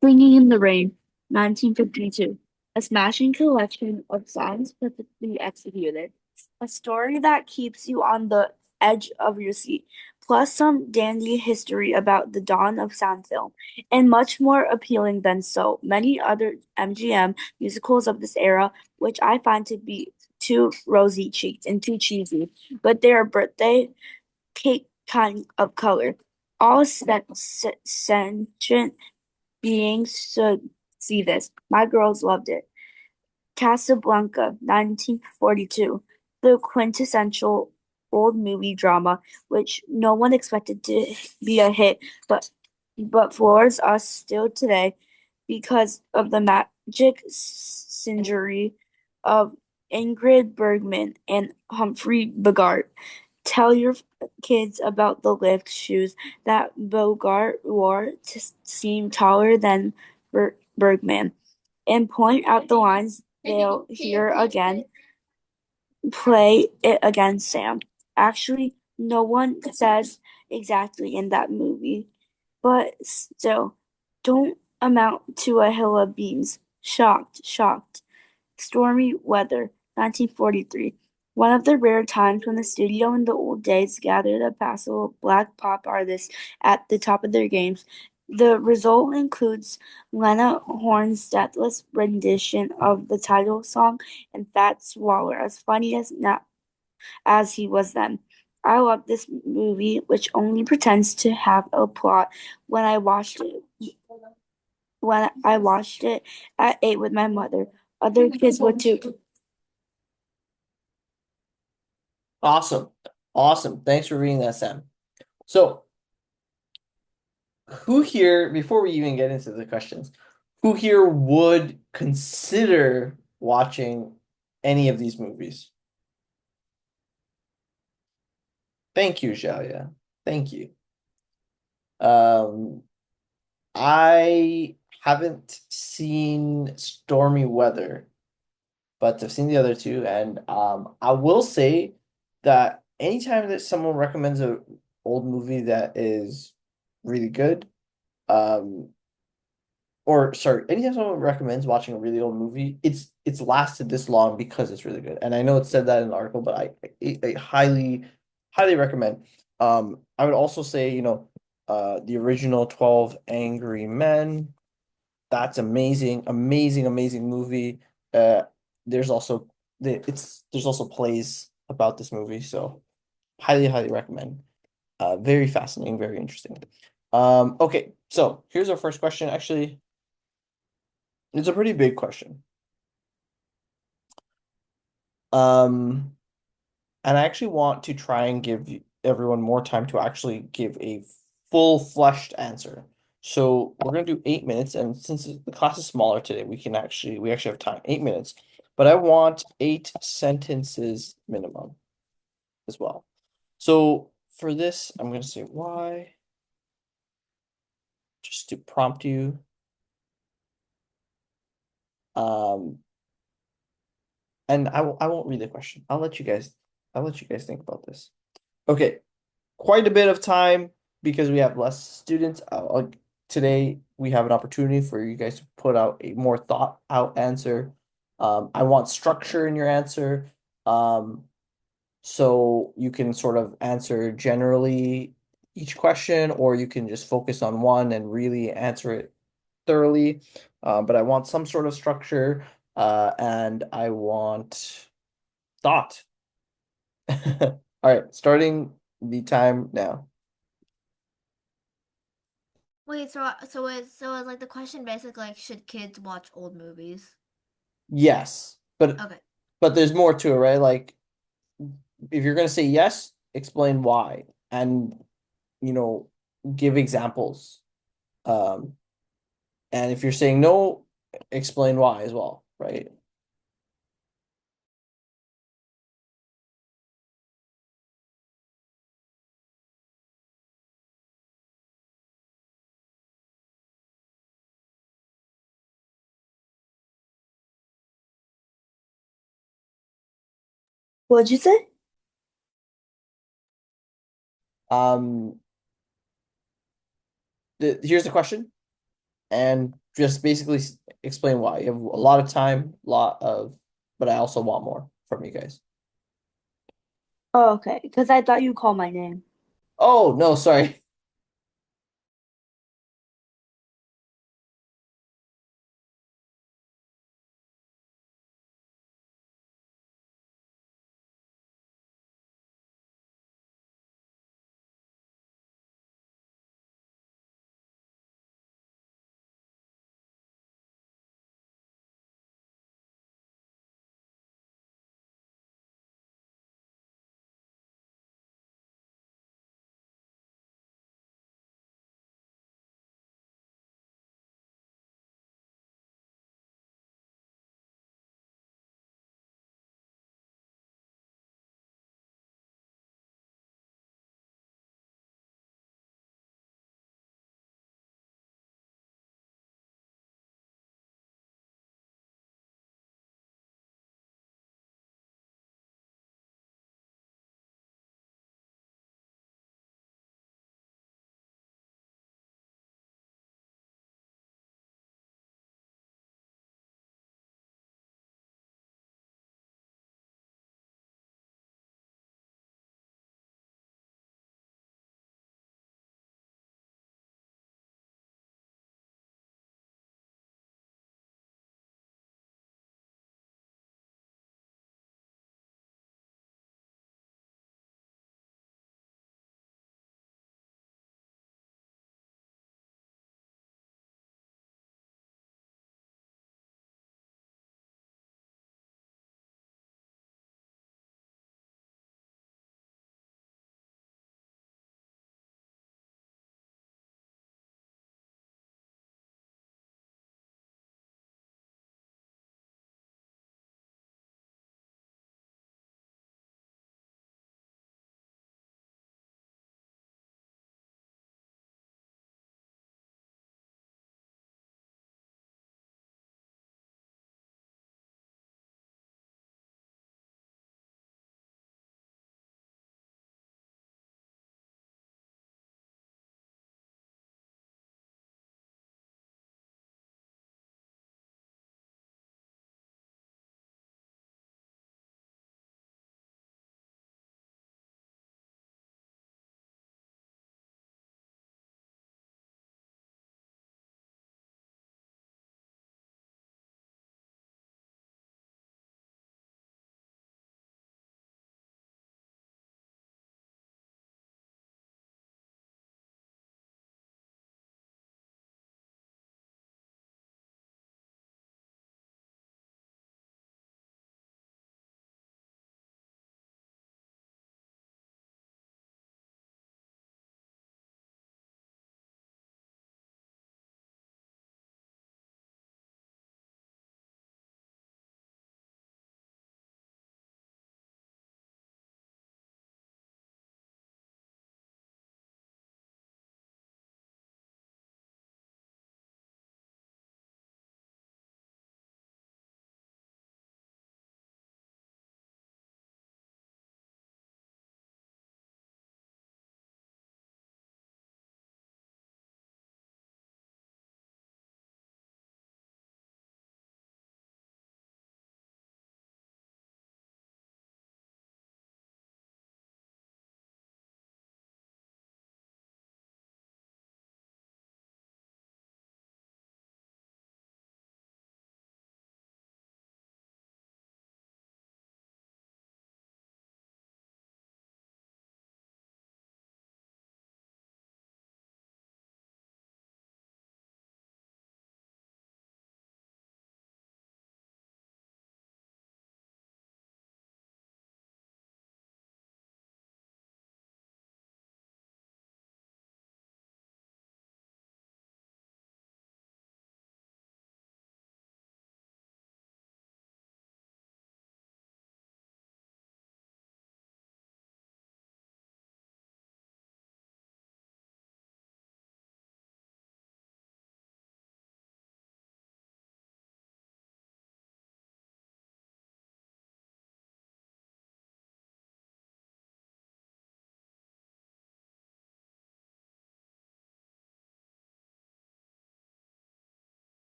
Bringing in the Rain, 1952. A smashing collection of songs perfectly executed. A story that keeps you on the edge of your seat, plus some dandy history about the dawn of sound film, and much more appealing than so many other MGM musicals of this era, which I find to be too rosy-cheeked and too cheesy, but they are birthday cake kind of color. All sentient beings should see this. My girls loved it. Casablanca, 1942, the quintessential old movie drama, which no one expected to be a hit, but floors us still today because of the magic synergy of Ingrid Bergman and Humphrey Bogart. Tell your kids about the lift shoes that Bogart wore to seem taller than Bergman, and point out the lines they'll hear again. Play it again, Sam. Actually, no one says exactly in that movie, but still, don't amount to a hill of beans. Shocked, shocked. Stormy Weather, 1943. One of the rare times when the studio in the old days gathered a passel of black pop artists at the top of their games. The result includes Lena Horne's deathless rendition of the title song and Fats Waller, as funny as not as he was then. I love this movie, which only pretends to have a plot. When I watched it at 8 with my mother, other kids would too. Awesome. Awesome. Thanks for reading that, Sam. So, who here, before we even get into the questions, who here would consider watching any of these movies? Thank you, Xiaoya. Thank you. I haven't seen Stormy Weather, but I've seen the other two, and I will say that anytime that someone recommends a old movie that is really good, or sorry, anytime someone recommends watching a really old movie, it's lasted this long because it's really good. And I know it said that in the article, but I highly recommend. I would also say, the original 12 Angry Men. That's amazing, amazing, amazing movie. Uh, there's also there's also plays about this movie, so highly recommend. Very fascinating, very interesting. Okay, so here's our first question. Actually, it's a pretty big question. Um, and I actually want to try and give everyone more time to actually give a full fleshed answer. So we're gonna do 8 minutes, and since the class is smaller today, we actually have time, 8 minutes. But I want 8 sentences minimum as well. So for this, I'm gonna say why, just to prompt you. Um, and I won't read the question. I'll let you guys think about this. Okay, quite a bit of time because we have less students. Today we have an opportunity for you guys to put out a more thought out answer. I want structure in your answer. So you can sort of answer generally each question, or you can just focus on one and really answer it thoroughly. But I want some sort of structure, and I want thought. All right, starting the time now. Wait, so it's like the question basically like should kids watch old movies? Yes, Okay. but there's more to it, right? Like if you're gonna say yes, explain why, and you know, give examples. Um, and if you're saying no, explain why as well, right? What'd you say? Um, here's the question, and just basically explain why. You have a lot of time, but I also want more from you guys. Oh, okay, because I thought you called my name. Oh, no, sorry.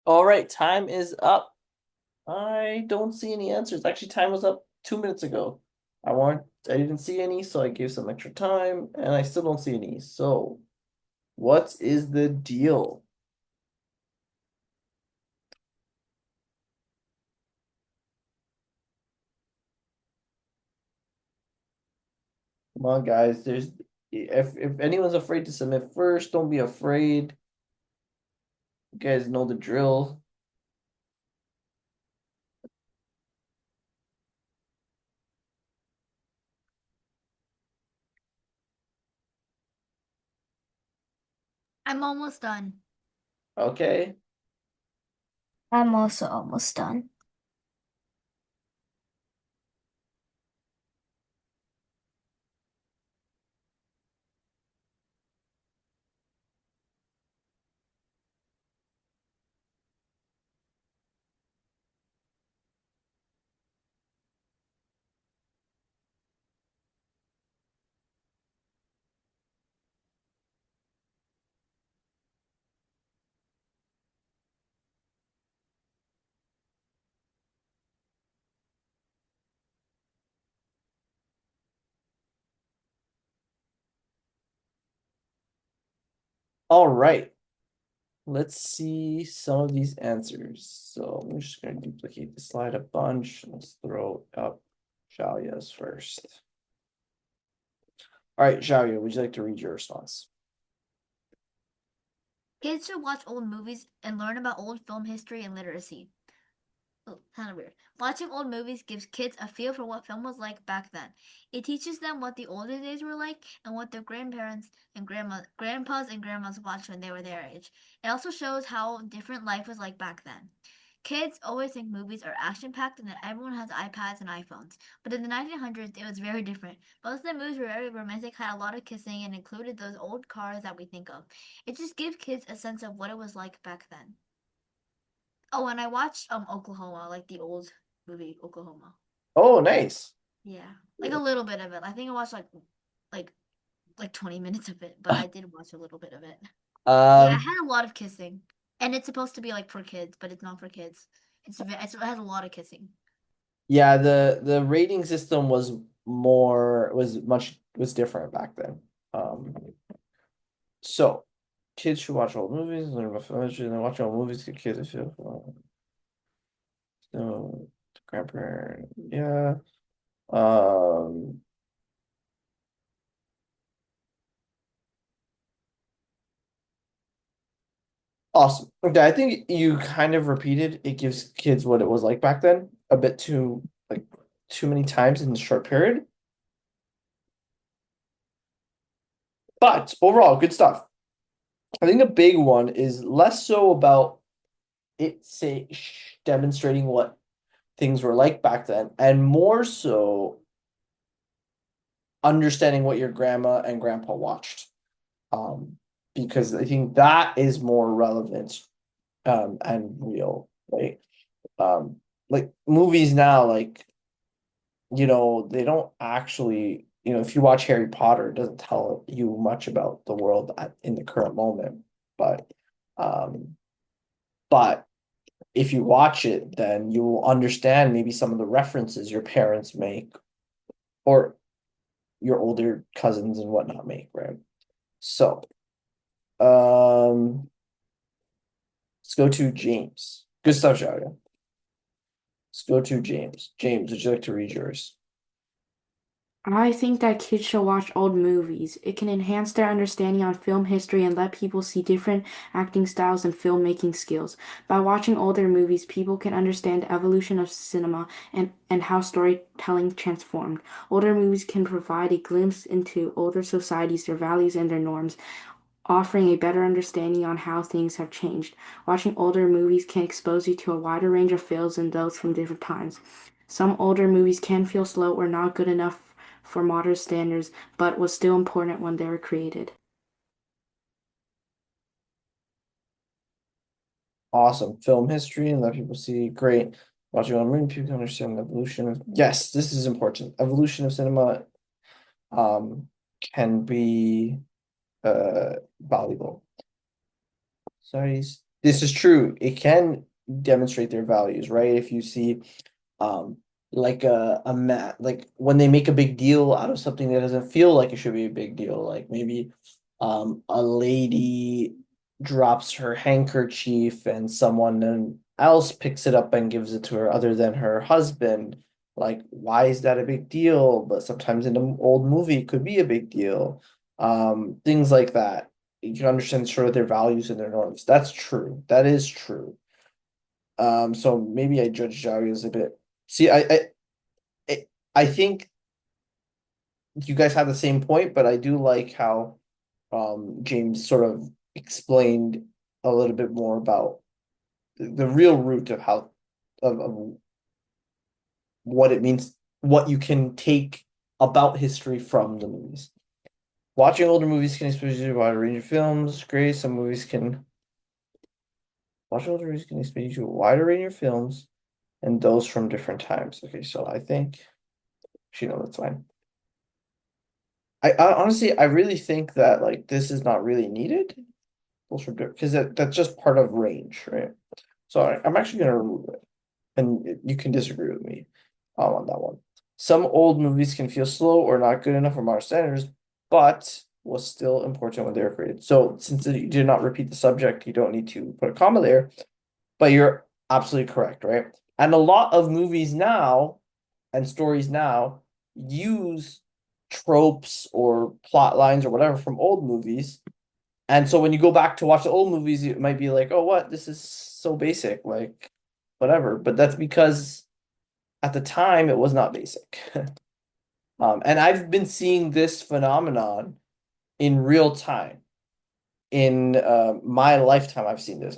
All right, time is up. I don't see any answers. Actually, time was up 2 minutes ago. I didn't see any, so I gave some extra time, and I still don't see any. So, what is the deal? Come on, guys. If anyone's afraid to submit first, don't be afraid. You guys know the drill. I'm almost done. Okay. I'm also almost done. All right. Let's see some of these answers. So I'm just going to duplicate the slide a bunch. Let's throw up Xiaoya's first. All right, Xiaoya, would you like to read your response? Kids should watch old movies and learn about old film history and literacy. Oh, kind of weird. Watching old movies gives kids a feel for what film was like back then. It teaches them what the older days were like and what their grandparents and grandpas and grandmas watched when they were their age. It also shows how different life was like back then. Kids always think movies are action-packed and that everyone has iPads and iPhones. But in the 1900s, it was very different. Most of the movies were very romantic, had a lot of kissing, and included those old cars that we think of. It just gives kids a sense of what it was like back then. Oh, and I watched Oklahoma, like the old movie Oklahoma. Oh, nice. Yeah, like a little bit of it. I think I watched like like 20 minutes of it, but I did watch a little bit of it. Yeah, it Um, had a lot of kissing, and it's supposed to be like for kids, but it's not for kids. It has a lot of kissing. yeah, the rating system was different back then. So kids should watch old movies, learn about film history, and then watch old movies get kids to feel so grandparent, yeah. Um, awesome. Okay, I think you kind of repeated it gives kids what it was like back then, a bit too many times in a short period. But overall, good stuff. I think a big one is less so about demonstrating what things were like back then, and more so understanding what your grandma and grandpa watched. Um, because I think that is more relevant and real, right? Like movies now, like they don't actually, if you watch Harry Potter, it doesn't tell you much about the world in the current moment. But um, but if you watch it, then you will understand maybe some of the references your parents make or your older cousins and whatnot make, right? So, let's go to James. Good stuff, Sharia. Let's go to James. James, would you like to read yours? I think that kids should watch old movies. It can enhance their understanding on film history and let people see different acting styles and filmmaking skills. By watching older movies, people can understand the evolution of cinema and how storytelling transformed. Older movies can provide a glimpse into older societies, their values, and their norms, offering a better understanding on how things have changed. Watching older movies can expose you to a wider range of feels than those from different times. Some older movies can feel slow or not good enough for modern standards, but was still important when they were created. Awesome. Film history and let people see. Great. Watching on movie, people can understand the evolution of. Yes, this is important. Evolution of cinema can be valuable. Sorry, This is true. It can demonstrate their values, right? If you see um like like when they make a big deal out of something that doesn't feel like it should be a big deal, like maybe a lady drops her handkerchief and someone else picks it up and gives it to her other than her husband. Like, why is that a big deal? But sometimes in an old movie it could be a big deal. Things like that. You can understand sort of their values and their norms. That's true. That is true. So maybe I judge Jari as a bit. See, I think you guys have the same point, but I do like how James sort of explained a little bit more about the real root of how of what it means, what you can take about history from the movies. Watching older movies can expose you to a wide range of films. Great, some movies can watching older movies can expose you to a wider range of films and those from different times. Okay, so I think actually no, that's fine. I honestly I really think that like this is not really needed. Because that's just part of range, right? So I'm actually gonna remove it, and you can disagree with me on that one. Some old movies can feel slow or not good enough for modern standards, but was still important when they were created. So since you did not repeat the subject, you don't need to put a comma there, but you're absolutely correct, right? And a lot of movies now and stories now use tropes or plot lines or whatever from old movies. And so when you go back to watch the old movies, it might be like, oh, what? This is so basic, like whatever. But that's because at the time it was not basic. And I've been seeing this phenomenon in real time. In my lifetime, I've seen this.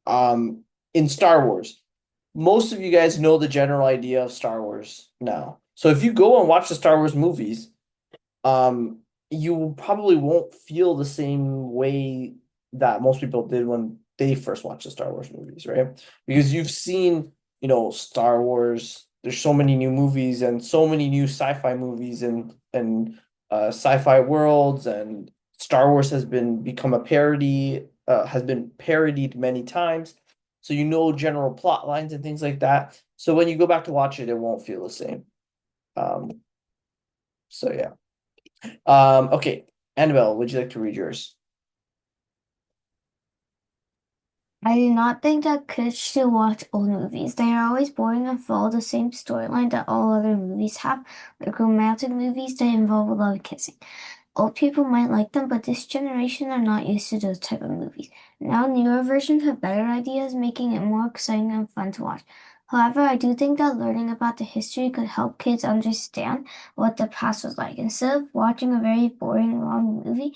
Um, in Star Wars. Most of you guys know the general idea of Star Wars now. So if you go and watch the Star Wars movies, um, you probably won't feel the same way that most people did when they first watched the Star Wars movies, right? Because you've seen, Star Wars. There's so many new movies and so many new sci-fi movies and sci-fi worlds, and Star Wars has been become a parody, has been parodied many times. So you know general plot lines and things like that. So when you go back to watch it, it won't feel the same. Um, so yeah. Okay. Annabelle, would you like to read yours? I do not think that kids should watch old movies. They are always boring and follow the same storyline that all other movies have, like romantic movies that involve a lot of kissing. Old people might like them, but this generation are not used to those type of movies. Now newer versions have better ideas, making it more exciting and fun to watch. However, I do think that learning about the history could help kids understand what the past was like. Instead of watching a very boring, long movie,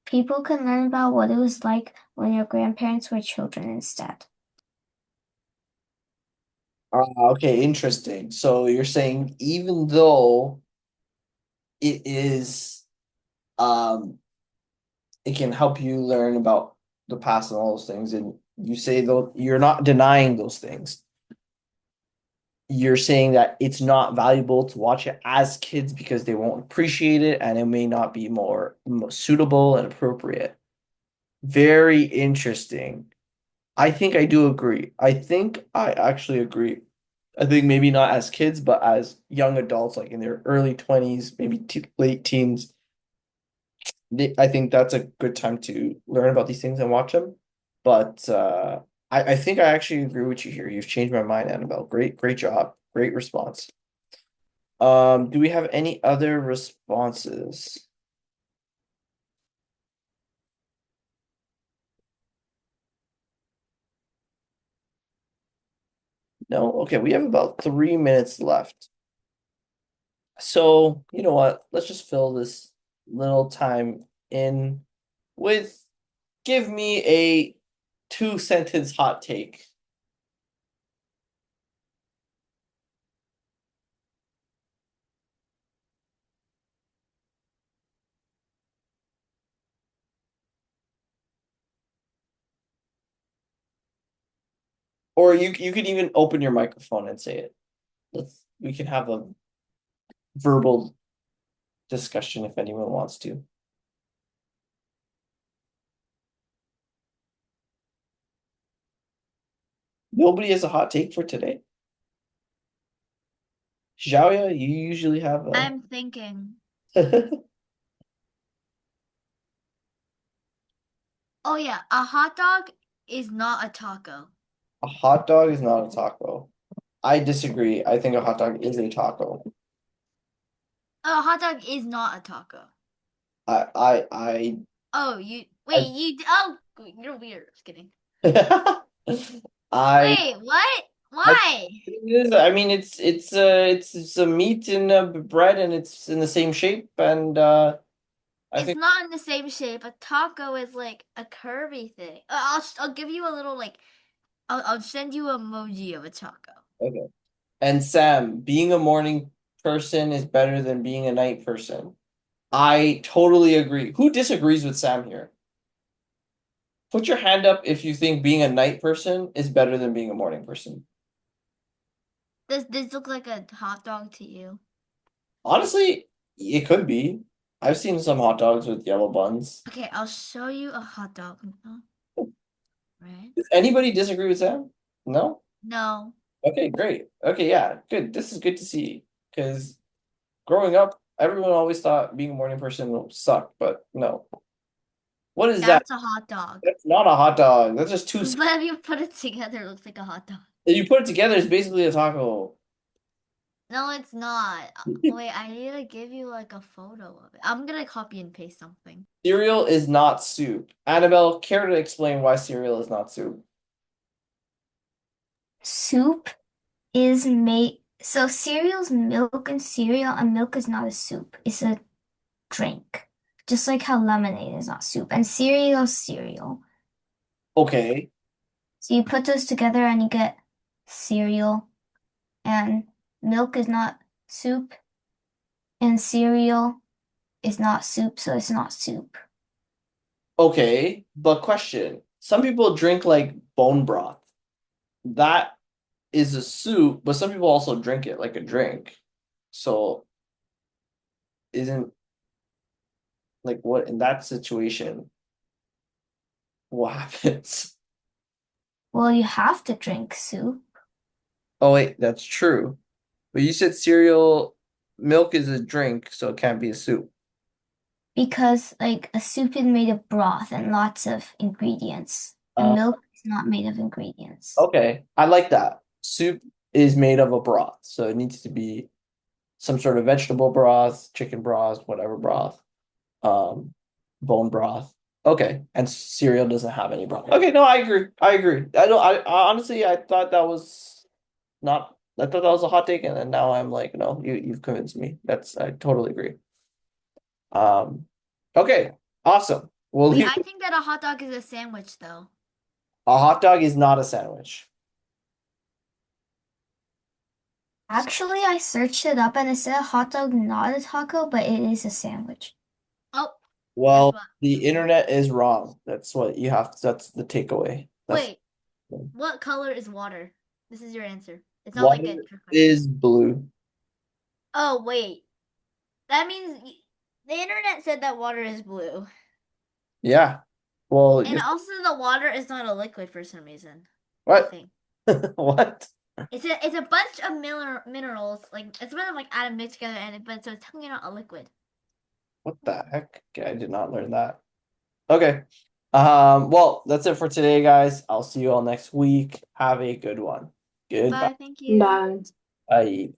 people can learn about what it was like when your grandparents were children instead. Okay, interesting. So you're saying even though it is, um, it can help you learn about the past and all those things, and you say though you're not denying those things. You're saying that it's not valuable to watch it as kids because they won't appreciate it and it may not be more suitable and appropriate. Very interesting. I think I do agree. I think I actually agree. I think maybe not as kids, but as young adults, like in their early 20s, maybe late teens, I think that's a good time to learn about these things and watch them. But I think I actually agree with you here. You've changed my mind, Annabelle. Great job. Great response. Do we have any other responses? No? Okay, we have about 3 minutes left. So, you know what? Let's just fill this little time in with give me a two-sentence hot take. Or you could even open your microphone and say it. We can have a verbal discussion if anyone wants to. Nobody has a hot take for today. Xiaoya, you usually have a I'm thinking. Oh yeah, a hot dog is not a taco. a hot dog is not a taco. I disagree. I think a hot dog is a taco. A hot dog is not a taco. I Oh, oh, you're weird. Just kidding. I Wait, what? I Why? it is. I mean, it's a meat in a bread, and it's in the same shape. And I It's think not in the same shape. A taco is like a curvy thing. I'll give you a little like I'll send you an emoji of a taco. okay. And Sam, being a morning person is better than being a night person. I totally agree. Who disagrees with Sam here? Put your hand up if you think being a night person is better than being a morning person. Does this look like a hot dog to you? Honestly, it could be. I've seen some hot dogs with yellow buns. Okay, I'll show you a hot dog. Right? Does anybody disagree with Sam? No? No. Okay, great. Okay, yeah, good. This is good to see. Because growing up, everyone always thought being a morning person would suck, but no. What is that? That's a hot dog. That's not a hot dog. That's just two. But if you put it together, it looks like a hot dog. If you put it together, it's basically a taco. No, it's not. Wait, I need to give you like a photo of it. I'm gonna copy and paste something. Cereal is not soup. Annabelle, care to explain why cereal is not soup? Soup is made, so cereal's milk and milk is not a soup. It's a drink. Just like how lemonade is not soup and cereal is cereal. Okay. So you put those together and you get cereal, and milk is not soup, and cereal is not soup, so it's not soup. Okay, but question. Some people drink like bone broth. That is a soup, but some people also drink it like a drink. So isn't like what in that situation, what happens? Well, you have to drink soup Oh wait, that's true. But you said cereal milk is a drink, so it can't be a soup. because, like, a soup is made of broth and lots of ingredients, and Uh, milk is not made of ingredients. okay, I like that. Soup is made of a broth, so it needs to be some sort of vegetable broth, chicken broth, whatever broth, um, bone broth. Okay, and cereal doesn't have any broth. Okay, no, I agree. I agree. I don't. I honestly, I thought that was not. I thought that was a hot take, and then now I'm like, no, you've convinced me. I totally agree. Um, okay, awesome. We'll Wait, leave. I think that a hot dog is a sandwich though. A hot dog is not a sandwich. Actually, I searched it up and it said hot dog not a taco, but it is a sandwich. Oh, guess Well, what? the internet is wrong. That's what you have. That's the takeaway. That's Wait, what color is water? This is your answer. It's not like a water trick question. is blue. Oh, wait. That means the internet said that water is blue. Yeah. Well, And also the water is not a liquid for some reason. I what? think. What? It's a bunch of minerals, like it's a bunch of like atoms mixed together but so it's technically not a liquid. What the heck? Okay, I did not learn that. Okay. Well, that's it for today, guys. I'll see you all next week. Have a good one. Goodbye. Bye, thank you. Bye. Bye.